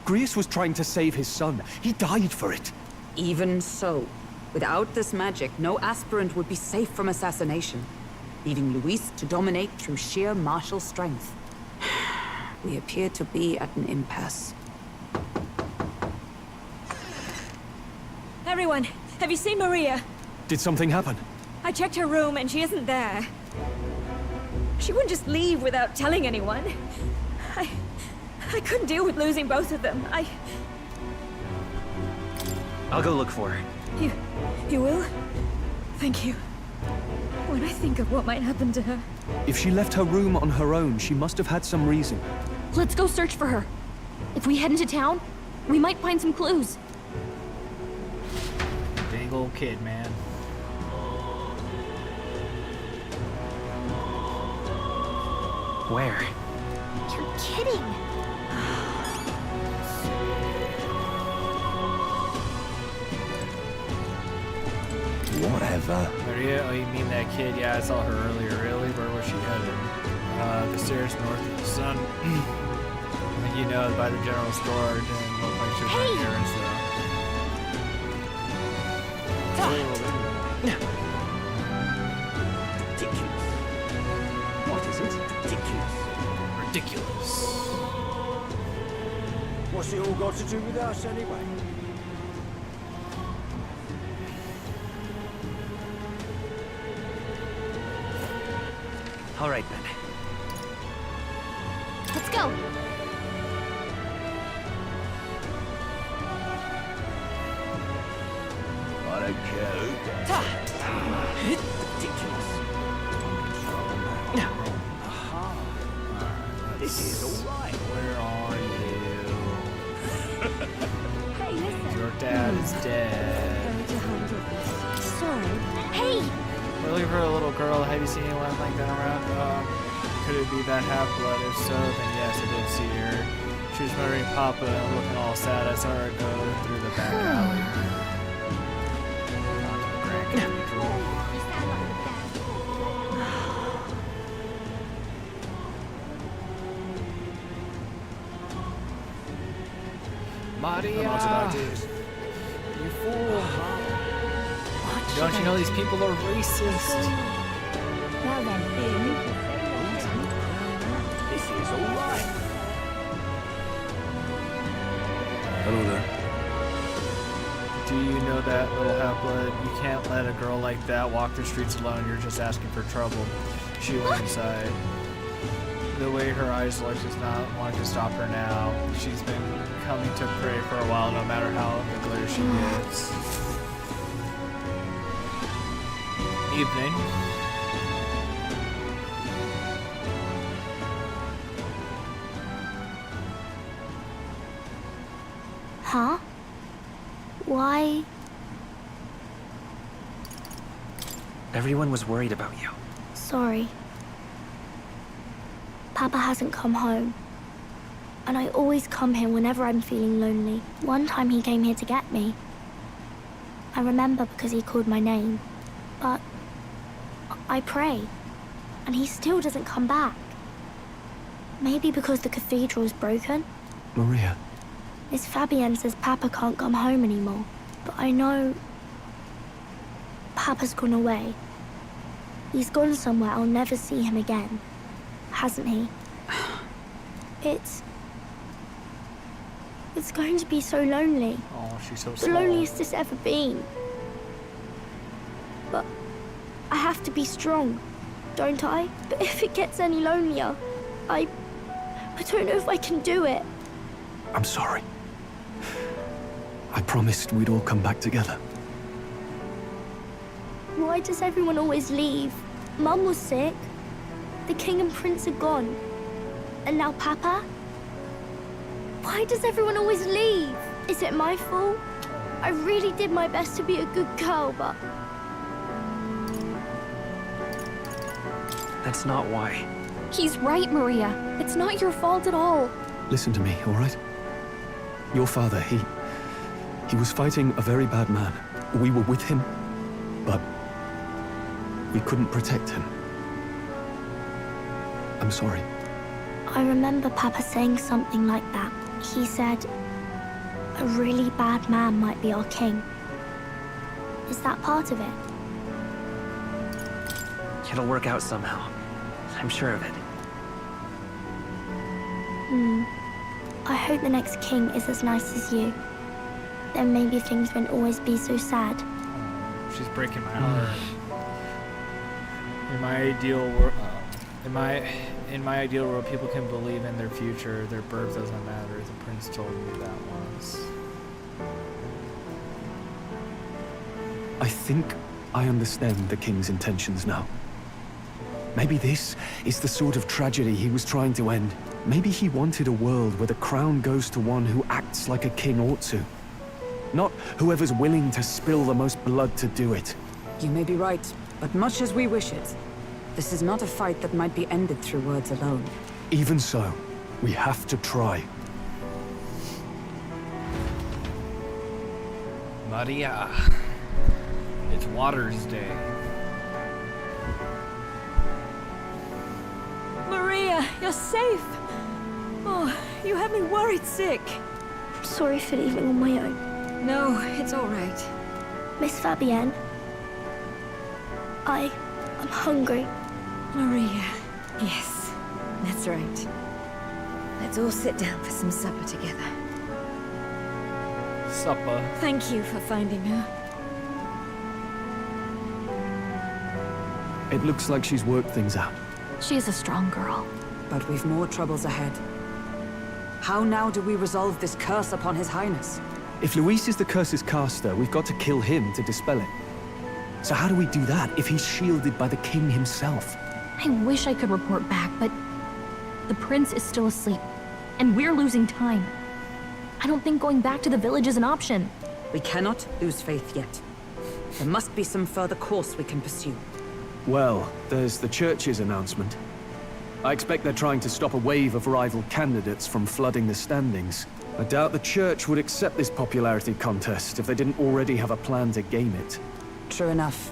Grius was trying to save his son. He died for it. Even so, without this magic, no aspirant would be safe from assassination, leaving Luis to dominate through sheer martial strength. We appear to be at an impasse. Everyone, have you seen Maria? Did something happen? I checked her room and she isn't there. She wouldn't just leave without telling anyone. I couldn't deal with losing both of them. I'll go look for her. You will? Thank you. When I think of what might happen to her... If she left her room on her own, she must have had some reason. Let's go search for her. If we head into town, we might find some clues. Big old kid, man. Where? You're kidding. Whatever. Maria, oh, you mean that kid? Yeah, I saw her earlier. Really? Where was she headed? The stairs north of the sun. Like, you know, by the general store. It didn't look like she was running errands, Ridiculous. What is it? Ridiculous. Ridiculous. What's it all got to do with us, anyway? All right, then. Let's go. What a joke. Ridiculous. This is all right. Where are you? Hey, listen. Your dad is dead. Going to handle this. Sorry. Hey! We're looking for a little girl. Have you seen anyone like that around? Could it be that half-blood? If so, then yes, I did see her. She was murdering Papa and looking all sad. I saw her go through the back alley. Onto the Grand Cathedral. Maria! Lots of ideas. You fool! Don't you know these people are racist? Well then, This is all right. Hello there. Do you know that, little half-blood? You can't let a girl like that walk the streets alone. You're just asking for trouble. She went inside. The way her eyes look does not want to stop her now. She's been coming to pray for a while, no matter how clear she gets. Evening. Huh? Why? Everyone was worried about you. Sorry. Papa hasn't come home. And I always come here whenever I'm feeling lonely. One time he came here to get me. I remember because he called my name. But I pray, and he still doesn't come back. Maybe because the cathedral's broken? Maria. Miss Fabienne says Papa can't come home anymore. But I know... Papa's gone away. He's gone somewhere I'll never see him again. Hasn't he? It's going to be so lonely. Oh, she's so The small. loneliest it's ever been. But I have to be strong, don't I? But if it gets any lonelier, I don't know if I can do it. I'm sorry. I promised we'd all come back together. Why does everyone always leave? Mum was sick. The king and prince are gone. And now Papa? Why does everyone always leave? Is it my fault? I really did my best to be a good girl, but... That's not why. He's right, Maria. It's not your fault at all. Listen to me, all right? Your father, he was fighting a very bad man. We were with him, but we couldn't protect him. I'm sorry. I remember Papa saying something like that. He said, a really bad man might be our king. Is that part of it? It'll work out somehow. I'm sure of it. I hope the next king is as nice as you. Then maybe things won't always be so sad. She's breaking my heart. In my ideal world, in my ideal world, people can believe in their future. Their birth doesn't matter. The prince told me that once. I think I understand the king's intentions now. Maybe this is the sort of tragedy he was trying to end. Maybe he wanted a world where the crown goes to one who acts like a king ought to. Not whoever's willing to spill the most blood to do it. You may be right, but much as we wish it, this is not a fight that might be ended through words alone. Even so, we have to try. Maria. It's Water's Day. Maria, you're safe. Oh, you had me worried sick. I'm sorry for leaving on my own. No, it's all right. Miss Fabienne, I'm hungry. Maria, yes, that's right. Let's all sit down for some supper together. Supper. Thank you for finding her. It looks like she's worked things out. She's a strong girl. But we've more troubles ahead. How now do we resolve this curse upon His Highness? If Luis is the curse's caster, we've got to kill him to dispel it. So how do we do that if he's shielded by the king himself? I wish I could report back, but the prince is still asleep, and we're losing time. I don't think going back to the village is an option. We cannot lose faith yet. There must be some further course we can pursue. Well, there's the church's announcement. I expect they're trying to stop a wave of rival candidates from flooding the standings. I doubt the church would accept this popularity contest if they didn't already have a plan to gain it. True enough.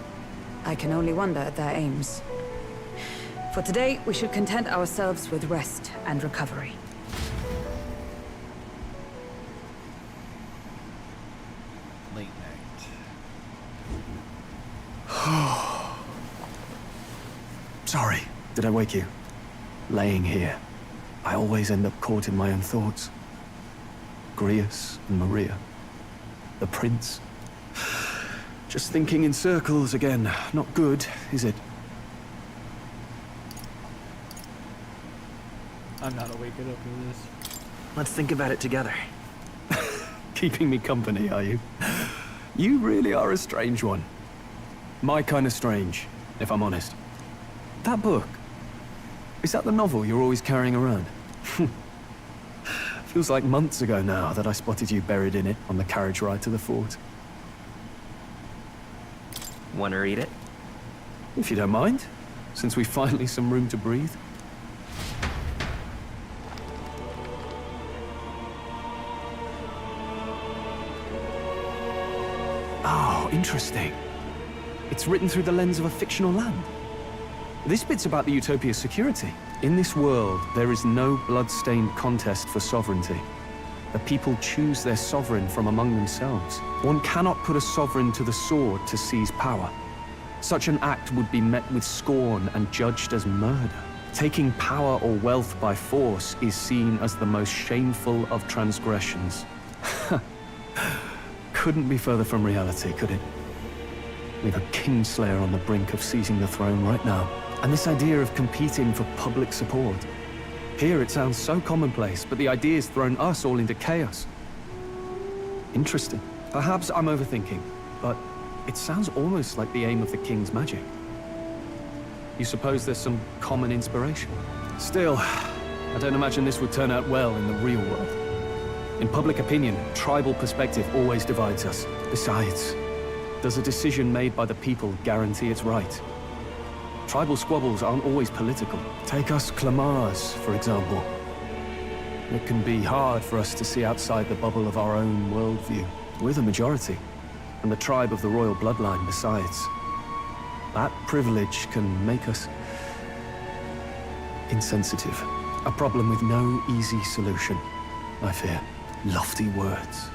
I can only wonder at their aims. For today, we should content ourselves with rest and recovery. Late night. Sorry, did I wake you? Laying here, I always end up caught in my own thoughts. Grius and Maria. The prince. Just thinking in circles again. Not good, is it? I'm not waking up with this. Let's think about it together. Keeping me company, are you? You really are a strange one. My kind of strange, if I'm honest. That book. Is that the novel you're always carrying around? Feels like months ago now that I spotted you buried in it on the carriage ride to the fort. Want to read it? If you don't mind, since we've finally some room to breathe. Oh, interesting. It's written through the lens of a fictional land. This bit's about the Utopia's security. In this world, there is no blood-stained contest for sovereignty. The people choose their sovereign from among themselves. One cannot put a sovereign to the sword to seize power. Such an act would be met with scorn and judged as murder. Taking power or wealth by force is seen as the most shameful of transgressions. Couldn't be further from reality, could it? We've a Kingslayer on the brink of seizing the throne right now. And this idea of competing for public support. Here it sounds so commonplace, but the idea's thrown us all into chaos. Interesting. Perhaps I'm overthinking, but it sounds almost like the aim of the king's magic. You suppose there's some common inspiration? Still, I don't imagine this would turn out well in the real world. In public opinion, tribal perspective always divides us. Besides, does a decision made by the people guarantee it's right? Tribal squabbles aren't always political. Take us Clamars, for example. It can be hard for us to see outside the bubble of our own worldview. We're the majority, and the tribe of the royal bloodline besides. That privilege can make us insensitive. A problem with no easy solution, I fear. Lofty words.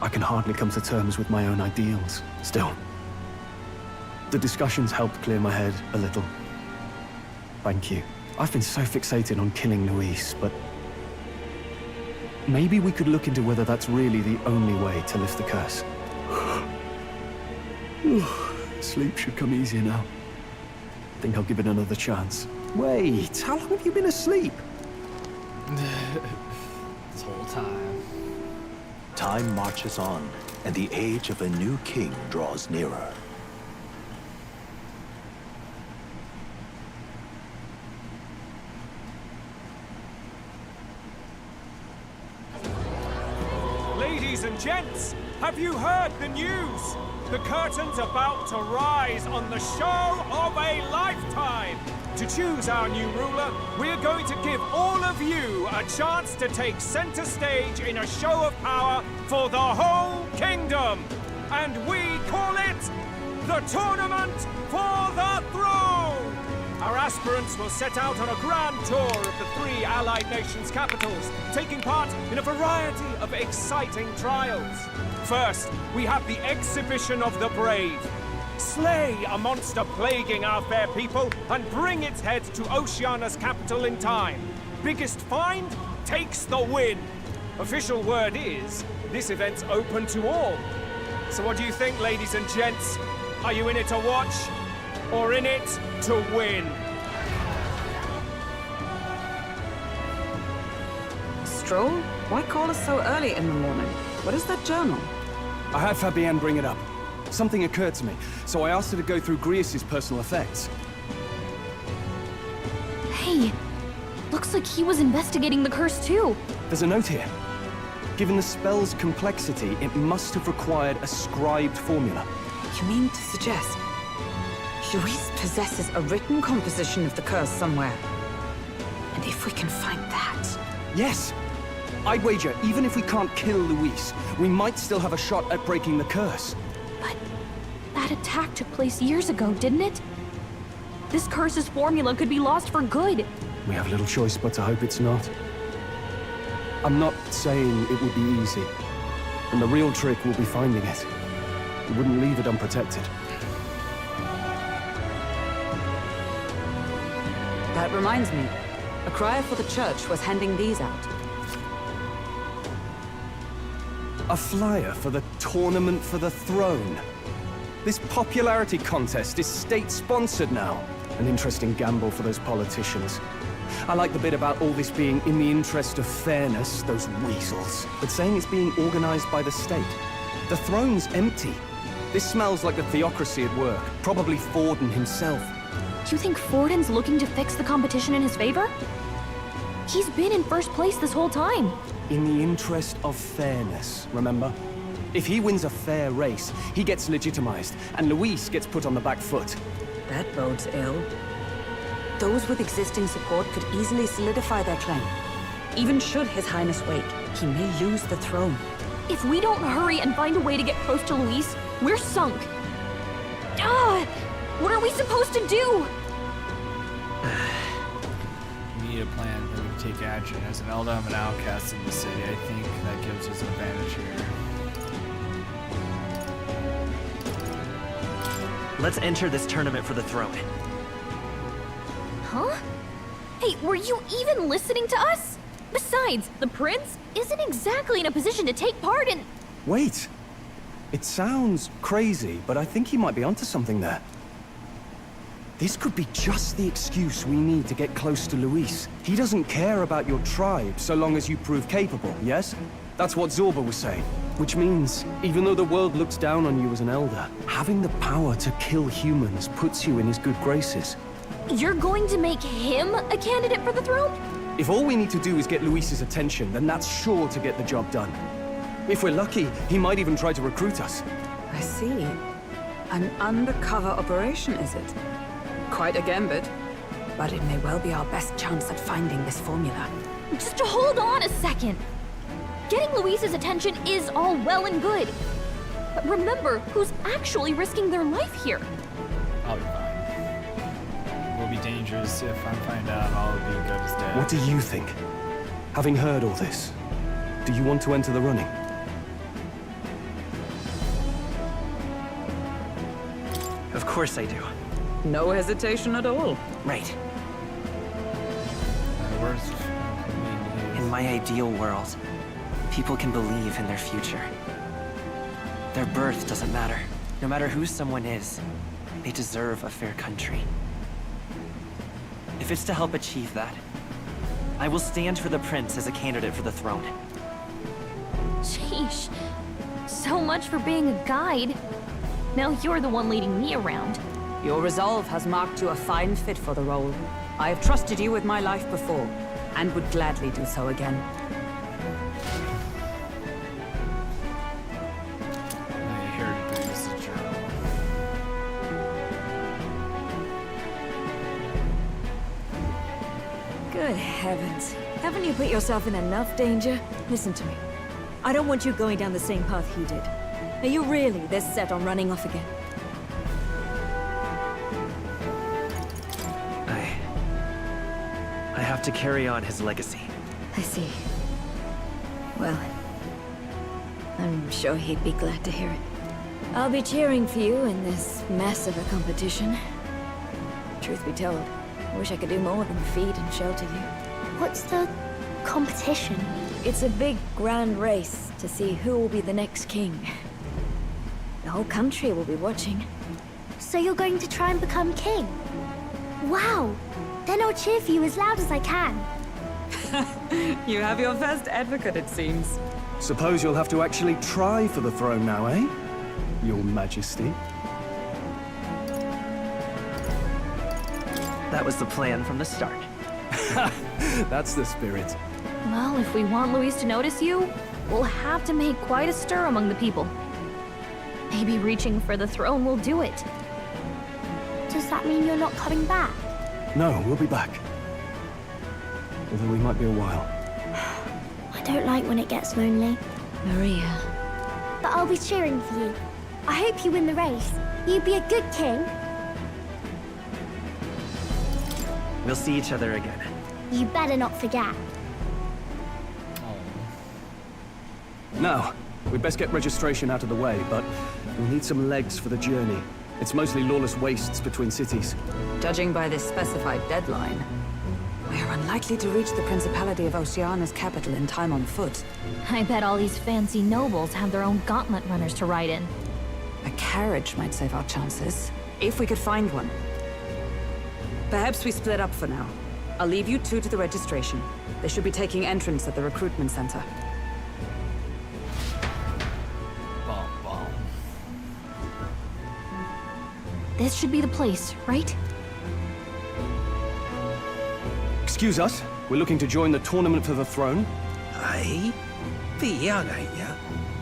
I can hardly come to terms with my own ideals. Still, the discussions helped clear my head a little. Thank you. I've been so fixated on killing Luis, but maybe we could look into whether that's really the only way to lift the curse. Sleep should come easier now. Think I'll give it another chance. Wait, how long have you been asleep? This whole time. Time marches on, and the age of a new king draws nearer. Ladies and gents, have you heard the news? The curtain's about to rise on the show of a lifetime. To choose our new ruler, we're going to give all of you a chance to take center stage in a show of power for the whole kingdom. And we call it the Tournament for the Throne. Our aspirants will set out on a grand tour of the 3 allied nations' capitals, taking part in a variety of exciting trials. First, we have the Exhibition of the Brave. Slay a monster plaguing our fair people and bring its head to Oceania's capital in time. Biggest find takes the win. Official word is, this event's open to all. So what do you think, ladies and gents? Are you in it to watch, or in it to win? Stroll? Why call us so early in the morning? What is that journal? I had Fabienne bring it up. Something occurred to me, so I asked her to go through Grius' personal effects. Hey, looks like he was investigating the curse too. There's a note here. Given the spell's complexity, it must have required a scribed formula. You mean to suggest Luis possesses a written composition of the curse somewhere? And if we can find that... Yes! I'd wager, even if we can't kill Luis, we might still have a shot at breaking the curse. But that attack took place years ago, didn't it? This curse's formula could be lost for good. We have little choice but to hope it's not. I'm not saying it would be easy. And the real trick will be finding it. We wouldn't leave it unprotected. That reminds me. A crier for the church was handing these out. A flyer for the Tournament for the Throne. This popularity contest is state-sponsored now. An interesting gamble for those politicians. I like the bit about all this being in the interest of fairness, those weasels. But saying it's being organized by the state. The throne's empty. This smells like the theocracy at work. Probably Forden himself. Do you think Forden's looking to fix the competition in his favor? He's been in first place this whole time. In the interest of fairness, remember? If he wins a fair race, he gets legitimized, and Luis gets put on the back foot. That bodes ill. Those with existing support could easily solidify their claim. Even should His Highness wake, he may lose the throne. If we don't hurry and find a way to get close to Luis, we're sunk. What are we supposed to do? We need a plan that we can take action. As an Eldam and outcast in the city, I think that gives us an advantage here. Let's enter this tournament for the throne. Huh? Hey, were you even listening to us? Besides, the prince isn't exactly in a position to take part in... Wait. It sounds crazy, but I think he might be onto something there. This could be just the excuse we need to get close to Luis. He doesn't care about your tribe so long as you prove capable, yes? That's what Zorba was saying. Which means, even though the world looks down on you as an elder, having the power to kill humans puts you in his good graces. You're going to make him a candidate for the throne? If all we need to do is get Luis's attention, then that's sure to get the job done. If we're lucky, he might even try to recruit us. I see. An undercover operation, is it? Quite a gambit. But it may well be our best chance at finding this formula. Just hold on a second. Getting Luis's attention is all well and good. But remember who's actually risking their life here. I'll be fine. It will be dangerous if I find out I'll be good as dead. What do you think? Having heard all this, do you want to enter the running? Of course I do. No hesitation at all. Right. Where's... In my ideal world, people can believe in their future. Their birth doesn't matter. No matter who someone is, they deserve a fair country. If it's to help achieve that, I will stand for the prince as a candidate for the throne. Sheesh. So much for being a guide. Now you're the one leading me around. Your resolve has marked you a fine fit for the role. I have trusted you with my life before, and would gladly do so again. Good heavens. Haven't you put yourself in enough danger? Listen to me. I don't want you going down the same path he did. Are you really this set on running off again? I have to carry on his legacy. I see. Well, I'm sure he'd be glad to hear it. I'll be cheering for you in this mess of a competition. Truth be told, I wish I could do more than feed and shelter you. What's the competition? It's a big, grand race to see who will be the next king. The whole country will be watching. So you're going to try and become king? Wow! Then I'll cheer for you as loud as I can. You have your first advocate, it seems. Suppose you'll have to actually try for the throne now, eh? Your Majesty. That was the plan from the start. That's the spirit. Well, if we want Luis to notice you, we'll have to make quite a stir among the people. Maybe reaching for the throne will do it. Does that mean you're not coming back? No, we'll be back. Although we might be a while. I don't like when it gets lonely. Maria. But I'll be cheering for you. I hope you win the race. You'd be a good king. We'll see each other again. You better not forget. Now, we'd best get registration out of the way, but we'll need some legs for the journey. It's mostly lawless wastes between cities. Judging by this specified deadline, we are unlikely to reach the Principality of Oceana's capital in time on foot. I bet all these fancy nobles have their own gauntlet runners to ride in. A carriage might save our chances, if we could find one. Perhaps we split up for now. I'll leave you two to the registration. They should be taking entrance at the recruitment center. This should be the place, right? Excuse us, we're looking to join the tournament for the throne. Hey? Bit young, ain't ya?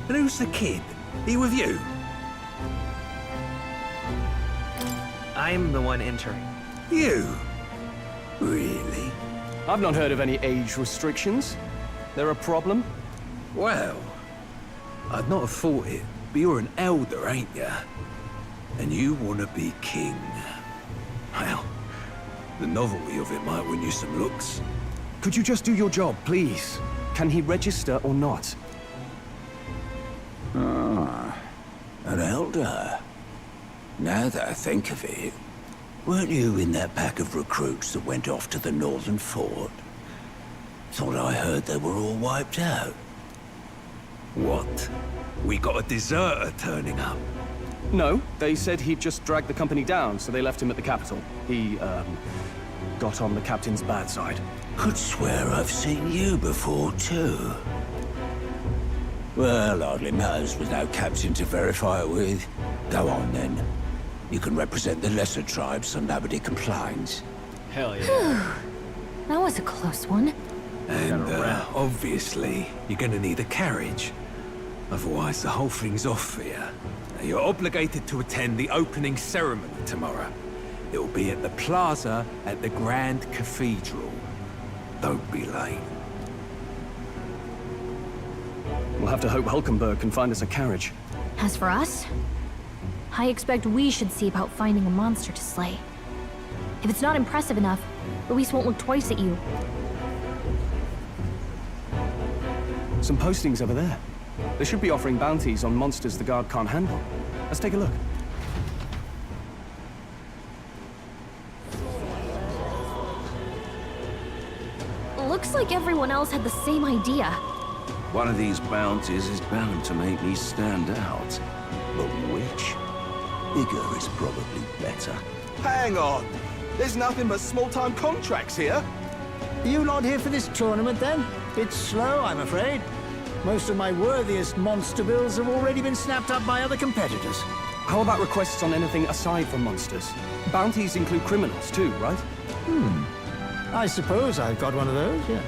And who's the kid? He with you? I'm the one entering. You? Really? I've not heard of any age restrictions. They're a problem? Well, I'd not have thought it, but you're an elder, ain't ya? And you want to be king. Well, the novelty of it might win you some looks. Could you just do your job, please? Can he register or not? Ah, an elder. Now that I think of it, weren't you in that pack of recruits that went off to the northern fort? Thought I heard they were all wiped out. What? We got a deserter turning up? No, they said he'd just dragged the company down, so they left him at the capital. He, got on the captain's bad side. Could swear I've seen you before, too. Well, hardly matters with no captain to verify it with. Go on, then. You can represent the lesser tribes so nobody complains. Hell yeah. That was a close one. And, obviously, you're gonna need a carriage. Otherwise, the whole thing's off for you. You're obligated to attend the opening ceremony tomorrow. It'll be at the plaza at the Grand Cathedral. Don't be late. We'll have to hope Hulkenberg can find us a carriage. As for us, I expect we should see about finding a monster to slay. If it's not impressive enough, Luis won't look twice at you. Some postings over there. They should be offering bounties on monsters the guard can't handle. Let's take a look. Looks like everyone else had the same idea. One of these bounties is bound to make me stand out. But which? Bigger is probably better. Hang on! There's nothing but small-time contracts here. You not here for this tournament, then? It's slow, I'm afraid. Most of my worthiest monster bills have already been snapped up by other competitors. How about requests on anything aside from monsters? Bounties include criminals too, right? I suppose I've got one of those, yeah.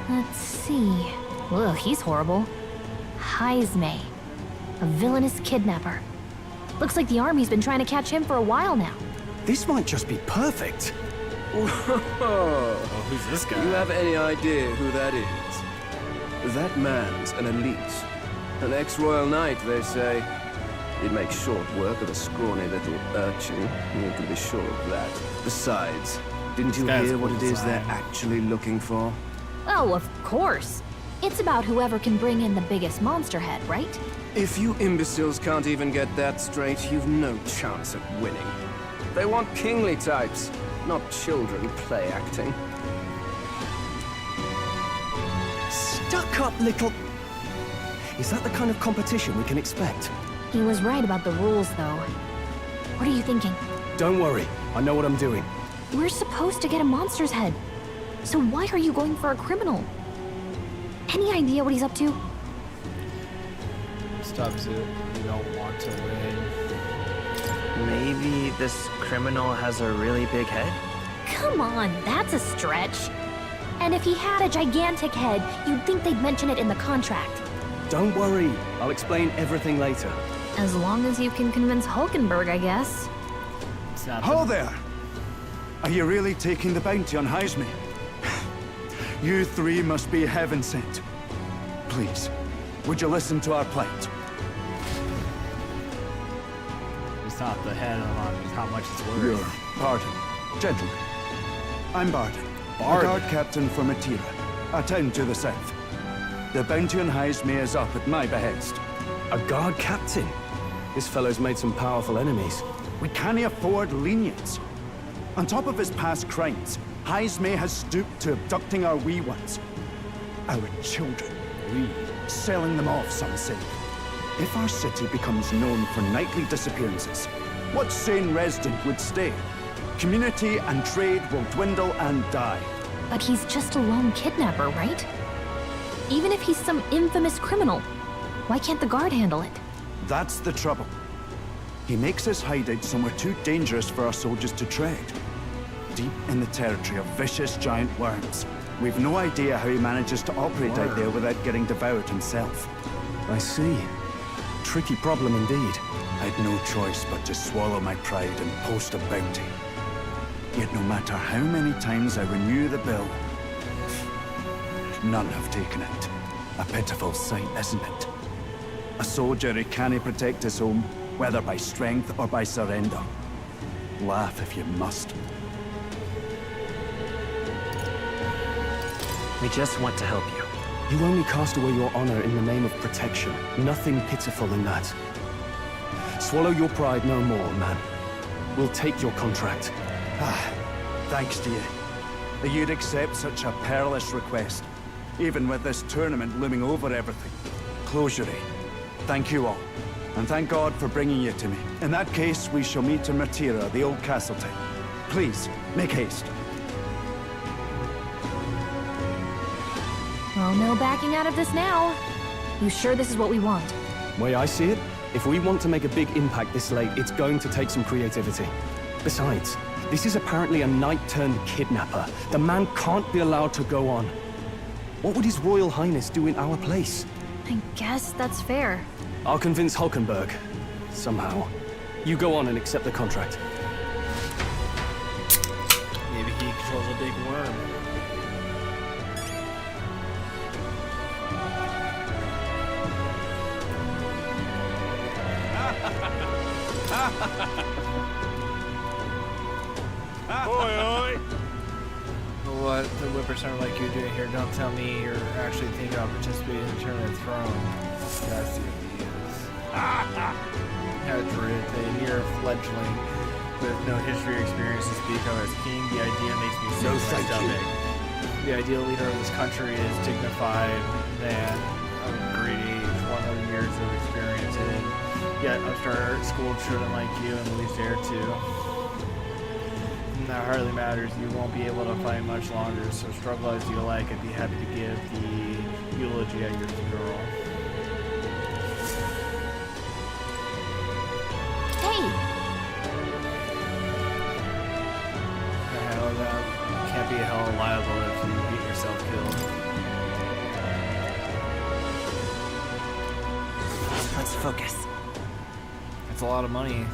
Let's see. Ugh, he's horrible. Heisme. A villainous kidnapper. Looks like the army's been trying to catch him for a while now. This might just be perfect. Whoa! Who's this guy? You have any idea who that is? That man's an elite. An ex-royal knight, they say. He'd make short work of a scrawny little urchin. You can be sure of that. Besides, didn't you hear what it is they're actually looking for? Oh, of course. It's about whoever can bring in the biggest monster head, right? If you imbeciles can't even get that straight, you've no chance at winning. They want kingly types, not children play acting. Stuck-up little... Is that the kind of competition we can expect? He was right about the rules, though. What are you thinking? Don't worry, I know what I'm doing. We're supposed to get a monster's head. So why are you going for a criminal? Any idea what he's up to? Stops it. You don't want to win. Maybe this criminal has a really big head? Come on, that's a stretch. And if he had a gigantic head, you'd think they'd mention it in the contract. Don't worry, I'll explain everything later. As long as you can convince Hulkenberg, I guess. Ho there! Are you really taking the bounty on Heisme? You three must be heaven sent. Please, would you listen to our plight? It's not the head of the money, it's how much it's worth. Your pardon, gentlemen. I'm Barden, a guard captain for Matira, a town to the south. The bounty on Heisme is up at my behest. A guard captain? This fellow's made some powerful enemies. We can't afford lenience. On top of his past crimes, Heisme has stooped to abducting our wee ones. Our children. Selling them off, some say. If our city becomes known for nightly disappearances, what sane resident would stay? Community and trade will dwindle and die. But he's just a lone kidnapper, right? Even if he's some infamous criminal, why can't the guard handle it? That's the trouble. He makes his hideout somewhere too dangerous for our soldiers to tread. Deep in the territory of vicious giant worms. We've no idea how he manages to operate out there without getting devoured himself. I see. Tricky problem indeed. I'd no choice but to swallow my pride and post a bounty. Yet no matter how many times I renew the bill, none have taken it. A pitiful sight, isn't it? A soldier who can't protect his home, whether by strength or by surrender. Laugh if you must. We just want to help you. You only cast away your honor in the name of protection. Nothing pitiful in that. Swallow your pride no more, man. We'll take your contract. Thanks to you. That you'd accept such a perilous request, even with this tournament looming over everything. Closure. Thank you all, and thank God for bringing you to me. In that case, we shall meet in Matira, the old castle town. Please, make haste. Well, no backing out of this now. You sure this is what we want? Way I see it, if we want to make a big impact this late, it's going to take some creativity. Besides, this is apparently a knight-turned-kidnapper. The man can't be allowed to go on. What would His Royal Highness do in our place? I guess that's fair. I'll convince Hulkenberg. Somehow. You go on and accept the contract. Maybe he controls a big worm. Oi, oi! What the whippersnapper like you doing here? Don't tell me you're actually thinking about participating in the Tournament Throne. That's the ideas. A mere fledgling with no history or experience to speak of as king, the idea makes me sick to my stomach. The ideal leader of this country is dignified man of great age, 100 years of experience in it. Yet upstart school children like you and Louis dare too. That hardly matters. You won't be able to fight much longer, so struggle as you like. I'd be happy to give the eulogy at your funeral. Hey! The hell, that can't be held liable if you get yourself killed. Let's focus. It's a lot of money.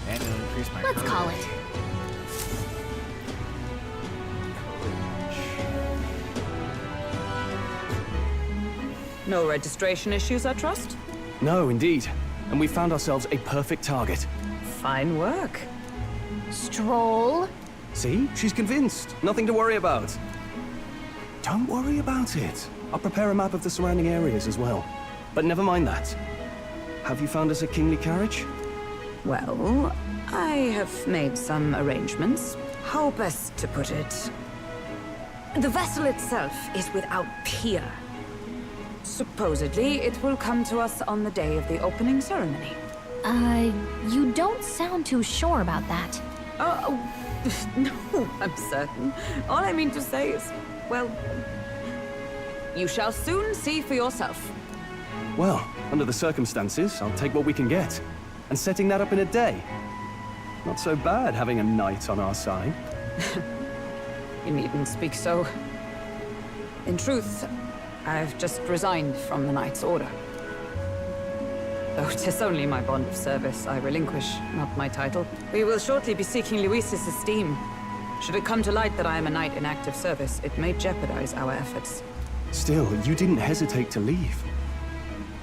And it'll increase my Let's courage. call it. No registration issues, I trust? No, indeed. And we found ourselves a perfect target. Fine work. Stroll. See? She's convinced. Nothing to worry about. Don't worry about it. I'll prepare a map of the surrounding areas as well. But never mind that. Have you found us a kingly carriage? Well, I have made some arrangements. How best to put it? The vessel itself is without peer. Supposedly, it will come to us on the day of the opening ceremony. You don't sound too sure about that. Oh, no, I'm certain. All I mean to say is, well, you shall soon see for yourself. Well, under the circumstances, I'll take what we can get. And setting that up in a day. Not so bad having a knight on our side. You needn't speak so. In truth, I've just resigned from the Knight's Order. Though 'tis only my bond of service I relinquish, not my title. We will shortly be seeking Luis's esteem. Should it come to light that I am a knight in active service, it may jeopardize our efforts. Still, you didn't hesitate to leave.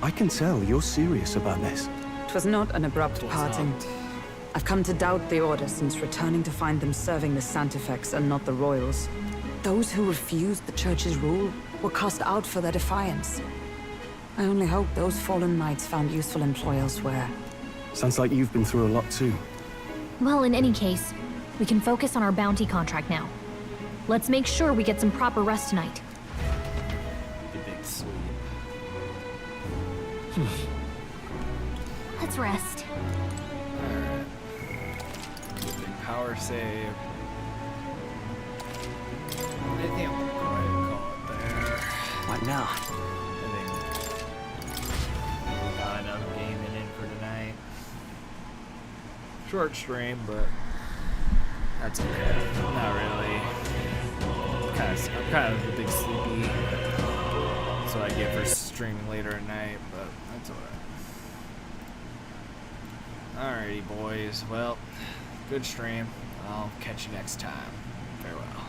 I can tell you're serious about this. It was not an abrupt parting. I've come to doubt the Order since returning to find them serving the Santifex and not the Royals. Those who refused the Church's rule were cast out for their defiance. I only hope those fallen knights found useful employ elsewhere. Sounds like you've been through a lot too. Well, in any case, we can focus on our bounty contract now. Let's make sure we get some proper rest tonight. The big sleep. Let's rest. Alright. Big power save. I think I'm gonna go ahead and call it there. What now? I think we got enough gaming in for tonight. Short stream, but that's okay. Not really. I'm kind of a big sleepy. That's what I get for streaming later at night, but that's alright. Alrighty, boys. Well, good stream. I'll catch you next time. Farewell.